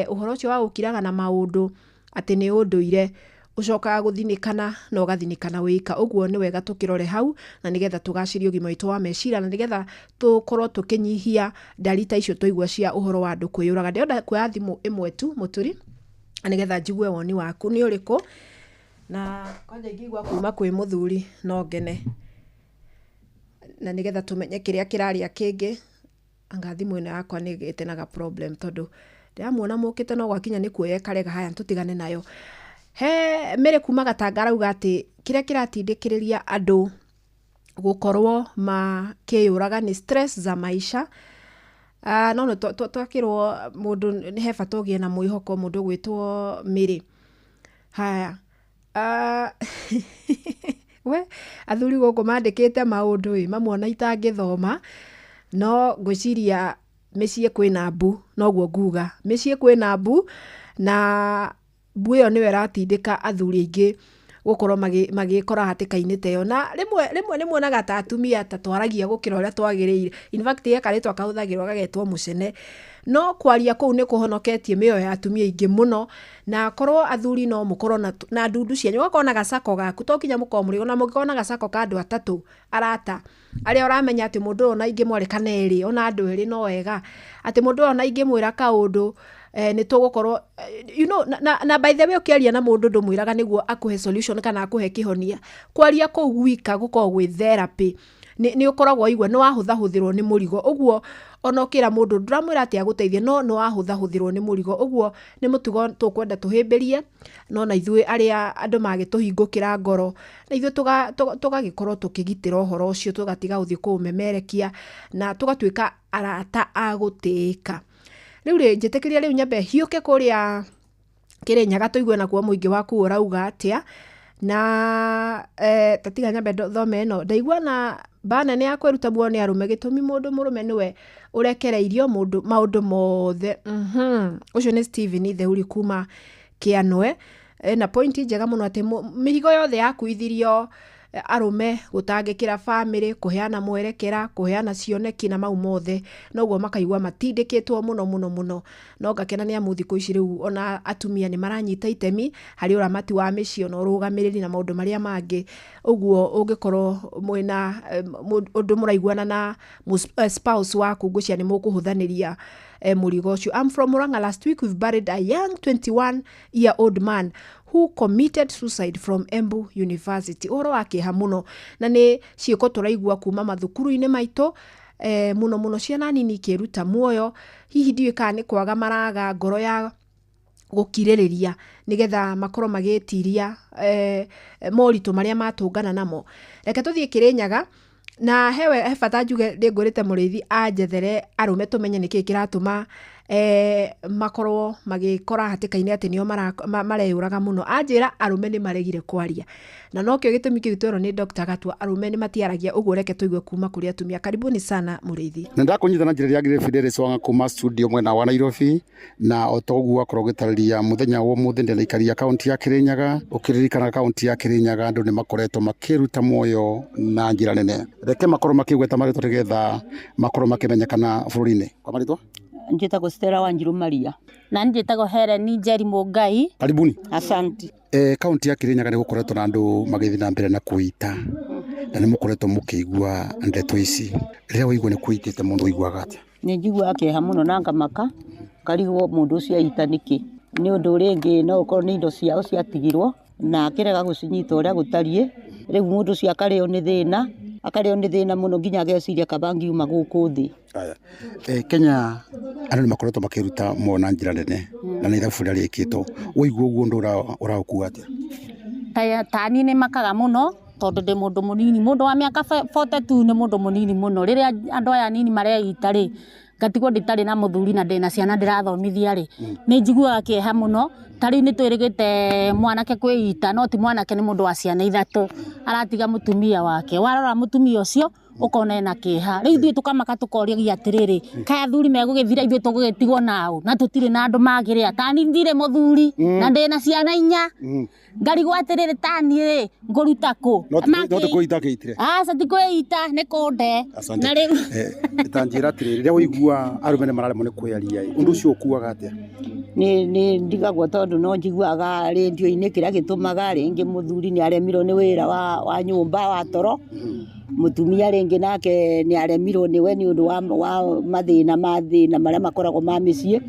ũhoro ũcio wa gũkiraga na maũndũ atĩ nĩ ũndũire ucokaga guthinikana na ugathinikana wika. Uguo ni wega tukirore hau na nigetha tugacirie ũgima witũ wa mecira na nigetha tukorwo tukinyihia ndarita icio tuigua cia uhoro wa andu kwiyuraga. Ndĩrenda kuoya thimũ ĩmwe tu muturi na nigetha njigue woni waku ni ũrĩkũ na kwanja ingĩigua kuma kwĩ muthuri no ngene na nigetha tumenye kĩrĩa kĩraria kĩngĩ. Anga thimũ ĩno yakwa nĩ ĩtenaga problem tondu ndĩramuona mũkĩte no gwakinya nĩ kuoya karega haya tutigane nayo. He mere kuma Gatanga arauga ati kiria kiratindikiriria andu gukorwo makiyuraga ni stress za maisha. No twakirwo mundu ni he bata ugie na mwihoko mundu gwitwo Miri. Haya we athuri guku mandikite maundu mamwona itangithoma no ngwiciria mĩciĩ kwĩna mbu noguo nguga mĩciĩ kwĩna mbu na mbu ĩyo nĩwe ratindĩka athuri aingĩ gukorwo magĩkora hatĩka-inĩ teyo. Na rĩmwe nĩmuonaga ta atumia ta twaragia gũkĩra ũrĩa twagĩrĩire. In fact karĩtwa kahũthagĩrwo gagetwo mũcene, no kwaria kũu nĩ kũhonoketie mĩoyo ya atumia aingĩ mũno. Na korwo athuri no mũkorwo na ndundu cianyu, ũgakorwo na gacako gaku to kinya mũkorwo mũrĩ ona mũngĩkorwo na gacako ka andũ atatũ arata arĩa ũramenya atĩ mũndũ ũyũ na ingĩmwarĩkana erĩ ona andũ erĩ no wega atĩ mũndũ ũyũ na ingĩmwĩra kaũndũ ni tugukorwo na by the way ukiaria na mundu ndumwiraga niguo akuhe solution kana akuhe kihonia. Kwaria kuu gwika gukorwo gwi therapy ni ukoragwo igwa ni wahuthahuthirwo ni murigo. Uguo ona ukira mundu ndramwira ati aguteithie no wahuthahuthirwo ni murigo. Uguo ni mutugo tukwenda tuhimbirie no na ithuĩ aria andu magituhingukira ngoro na ithuĩ tugagikorwo tukigitira uhoro ucio tugatiga uthii kuumemerekia na tugatuika arata agutĩka. Riu njĩtĩkĩria riu nyambe hiũke kũrĩa Kĩrĩnyaga tũigue nakuo mũingĩ waku ũrauga atĩa na tatiga nyambe thome ĩno. Ndaigua na bana nĩ ya kwĩruta muoyo nĩ arũme gĩtũmi mũndũ mũrũme nĩwe ũrekereirio maũndũ mothe. Ũcio nĩ Steven Theuri kuma Kĩanwe na pointi njega mũno atĩ mĩhigo yothe yakuithirio arume gutangikira family kuheana mwerekera kuheana cioneki na mau mothe noguo makaigua matindikitwo muno no ngakena ni amu thikũ ici riu ona atumia ni maranyita itemi hari uramati wa mĩciĩ na urugamiriri na maundu maria mangi. Uguo ungikorwo mwina undu muraiguana na spouse waku ngucia ni mukuhuthaniria murigo ucio. I'm from Murang'a. Last week we've buried a young 21-year-old man who committed suicide from Embu University. Oro akiha muno na ni ciiko turaigua kuma mathukuru-ini maito muno ciana nini kiruta muoyo. Hihi ndiwe kana ni kwaga maraga ngoro ya gukirĩrĩria nigetha makorwo magĩtiria moritũ maria matũngana namo. Reke tuthie Kĩrĩnyaga na he bata njuge ndĩngũrĩte mũrĩithi anjethere arume tumenye nĩkĩ kĩratũma makorwo magikora hatikaini ati nio mareyuraga muno. Anjira arume ni maregire kwaria na nokio gitumi kiutoro ni Dr. Gatua, arume ni matiaragia uguo. Reke tuigue kuma kuri atumia. Karibuni sana Muriithi. Nenda kunyitana njira ya Gire Fidelis Wanga kuma studio mwena wa Nairobi, na otoguo akorwo gitariria muthenya wo muthi ndena ikaria kaunti ya Kirinyaga. Ukiririkana kaunti ya Kirinyaga andu ni makoretwo makiruta moyo na njira nene. Reke makorwo makigweta maritwo rigetha makorwo makimenyekana bururi-ini. Kwa maritwo njitagwo Stella Wanjiru Maria na njitagwo Helen Njeri Mungai. Karibuni. Asante. Kaunti ya Kirinyaga ni gukoretwo na andu magithi na mbere na kuita na ni mukoretwo mukigua ndeto ici. Riria waigua ni kuitite mundu waiguaga atia? Ni njigua akeha muno na ngamaka karigwo mundu ucio aita niki ni undu ringi no ukorwo ni indo ciao ciatigirwo na kirega gucinyita uria gutarie. Riu mundu ucio akareo ni thina muno nginya ageciria kabangi uma guku thi. Aya Kenya andu ni makoretwo makiruta mona njira nene na ni thabu rikitwo. Waigua uguo ndu urakuga atia? Tani ni makaga muno tondu ndi mundu munini, mundu wa miaka 42 ni mundu munini muno. Riria andu aya nini mareita ri ngatigwo nditari na muthuri na ndina ciana ndirathomithia ri ni njiguaga kieha muno. Tari ni twirigite mwanake kwiita no ti mwanake, ni mundu wa ciana 3 aratiga mutumia wake. Warora mutumia ucio ukona ena kieha. Riu ithuĩ tukamaka tukoria atiriri kaya athuri megugithira ithuĩ tugugitigwo nao na tutire na andu magiria. Tani ndire muthuri na ndina ciana 4 ngarigwo atiriri tani ri nguruta ku no tukuita kiitire aca tikuita ni kunde na riu tanjira atiriri riria waigua arume mararemwo ni kwiaria undu ucio ukuaga atia? ni ndigagwo tondu no njiguaga radio-ini kiria gitumaga ringi muthuri ni aremirwo ni wira wa nyumba wa toro, mutumia ringi nake ni aremirwo niwe ni undu wa mathina maria makoragwo ma micii.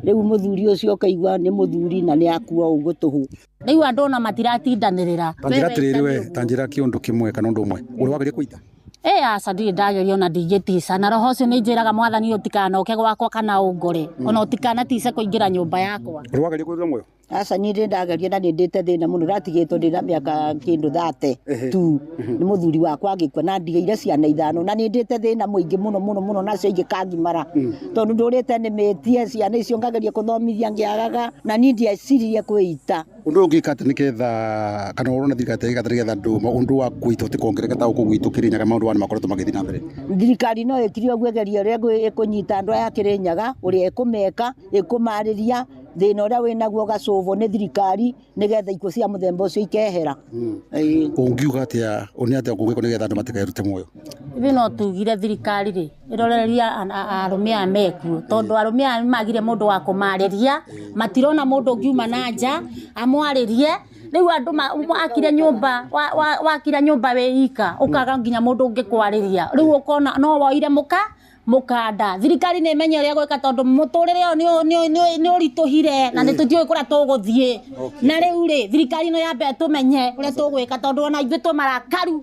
Riu muthuri ucio kaigua ni muthuri na ni akua uguo tuhu. Riu andu na matiratindanirira. Tanjira atiriri we tanjira kiundu kimwe kana undu umwe uri wageria kuita? Aca ndirĩ ndageria ona ndingĩtica na roho ũcio nĩ njĩraga Mwathani ũtikanoke gwakwa kana ũngore ona ũtikanatice kũingĩra nyũmba yakwa. Uri wageria kuita muoyo? Aca niĩ ndĩ ndageria na nĩ ndĩte thĩna mũno, ndatigĩtwo ndĩ na mĩaka kĩndũ 30 tu nĩ mũthuri wakwa agĩkua na ndigaire ciana 5 na nĩ ndĩte thĩna mũingĩ mũno nacio ingĩkangimara tondũ ndũrĩte nĩmĩtie ciana icio ngageria kũthomithia ngĩagaga na niĩ ndiecirie kwĩita. Undu ungika ati niketha kana urona thirikari ĩgathiĩ getha undu wa kuita utikuongereka ta uko gwitu Kirinyaga maundu wani makoretwo magithii na mbere? Thirikari no ĩkire ũguo ĩgeria ũrĩa ĩkũnyita andũ aya Kirinyaga ũrĩa ĩkũmeka ĩkũmarĩria thina ũrĩa wĩnaguo gacũvũ nĩ thirikari nĩgetha ikuũ cia mũthemba ũcio ikehera. Ungiuga atia oni atia kũgĩkwo nĩgetha andũ matikaerute muoyo? Ithuĩ no tugire thirikari ri ĩroreria arume aya mekuo tondu arume aya magire mũndũ wa kũmarĩria, matirona mũndũ ũngiuma na nja amwarĩrie. Riu andu wakire nyumba wĩika ukaga nginya mundu ungikwarĩria. Riu ukona no woire mukanda. Thirikari nĩ imenye ũrĩa gwĩka tondu muturire nĩ ũritũhire na nĩ tũtiũĩ kũrĩa tũgũthiĩ. Na rĩu rĩ thirikari no yambe tumenye ũrĩa tũgwĩka tondu ona ithuĩ tũmarakaru.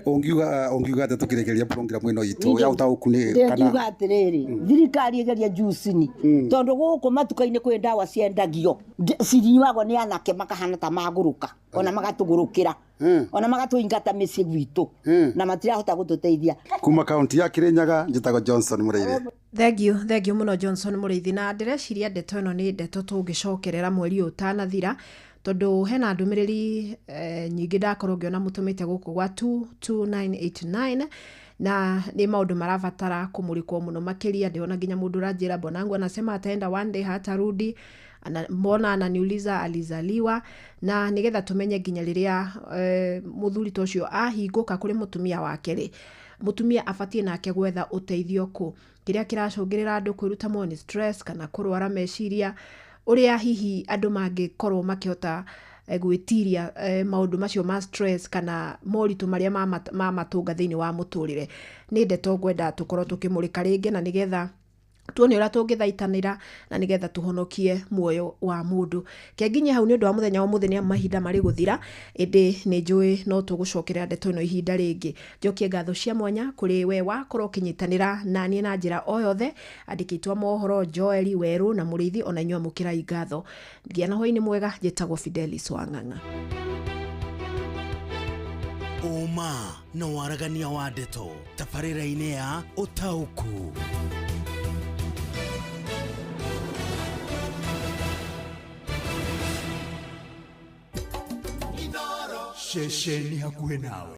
Ungiuga ati tukirekereria program ĩno itũ ya ũtaũku nĩ kana? Ngiuga atirĩrĩ thirikari ĩgeria juicini tondu gũkũ matuka-inĩ kwĩ ndawa ciendagio cinyuagwo nĩ anake makahana ta magũrũka ona magatũgũrũkĩra ona magatũingata mĩciĩ gwitũ na matirahota gũtũteithia. Kuma kaunti ya Kirinyaga njĩtagwo Johnson Mũrĩithi. Thengiũ mũno Johnson Mũrĩithi, na ndĩreciria ndeto ĩno nĩ ndeto tũngĩcokerera mweri ũtanathira tondu hena ndũmĩrĩri nyingĩ ndakorwo ngĩona mũtũmĩte gũkũ gwa 22989 na ni maundu marabatara kumulikwo muno makiria. Ndiona nginya mundu ranjira Bonangu anasema ataenda one day hatarudi, mbona ananiuliza alizaliwa, na nigetha tumenye nginya riria muthuri tocio ahingũka kuri mutumia wake ri mutumia abatie nake gwetha uteithio ku kiria kiracungirira andu kwiruta mo ni stress kana kurwara meciria uria hihi andu mangikorwo makihota gwitiria maundu macio ma stress kana moritu maria matunga thiini wa muturire. Ni ndeto ngwenda tukorwo tukimulika ringi na nigetha tuone ũrĩa tũngĩthaitanĩra na nigetha tuhonokie muoyo wa mundu. Kenginya hau nĩ ũndũ wa mũthenya wa mũthenya mahinda marĩ gũthira, ĩndĩ nĩ njũĩ no tũgũcokerera ndeto ĩno ihinda rĩngĩ. Njokie ngatho cia mwanya kũrĩ we wakorwo ũkĩnyitanĩra na niĩ na njĩra o yothe, andĩkĩtwo mohoro Joel Werũ na Mũrĩithi ona inyuĩ mũkĩrai ngatho. Ngĩa na hwaĩ-inĩ mwega, njĩtagwo Fidelis Wang'ang'a. Uma na waragania wa ndeto tabarĩra-inĩ ya ũtaũku. ceceni hakuhĩ nawe.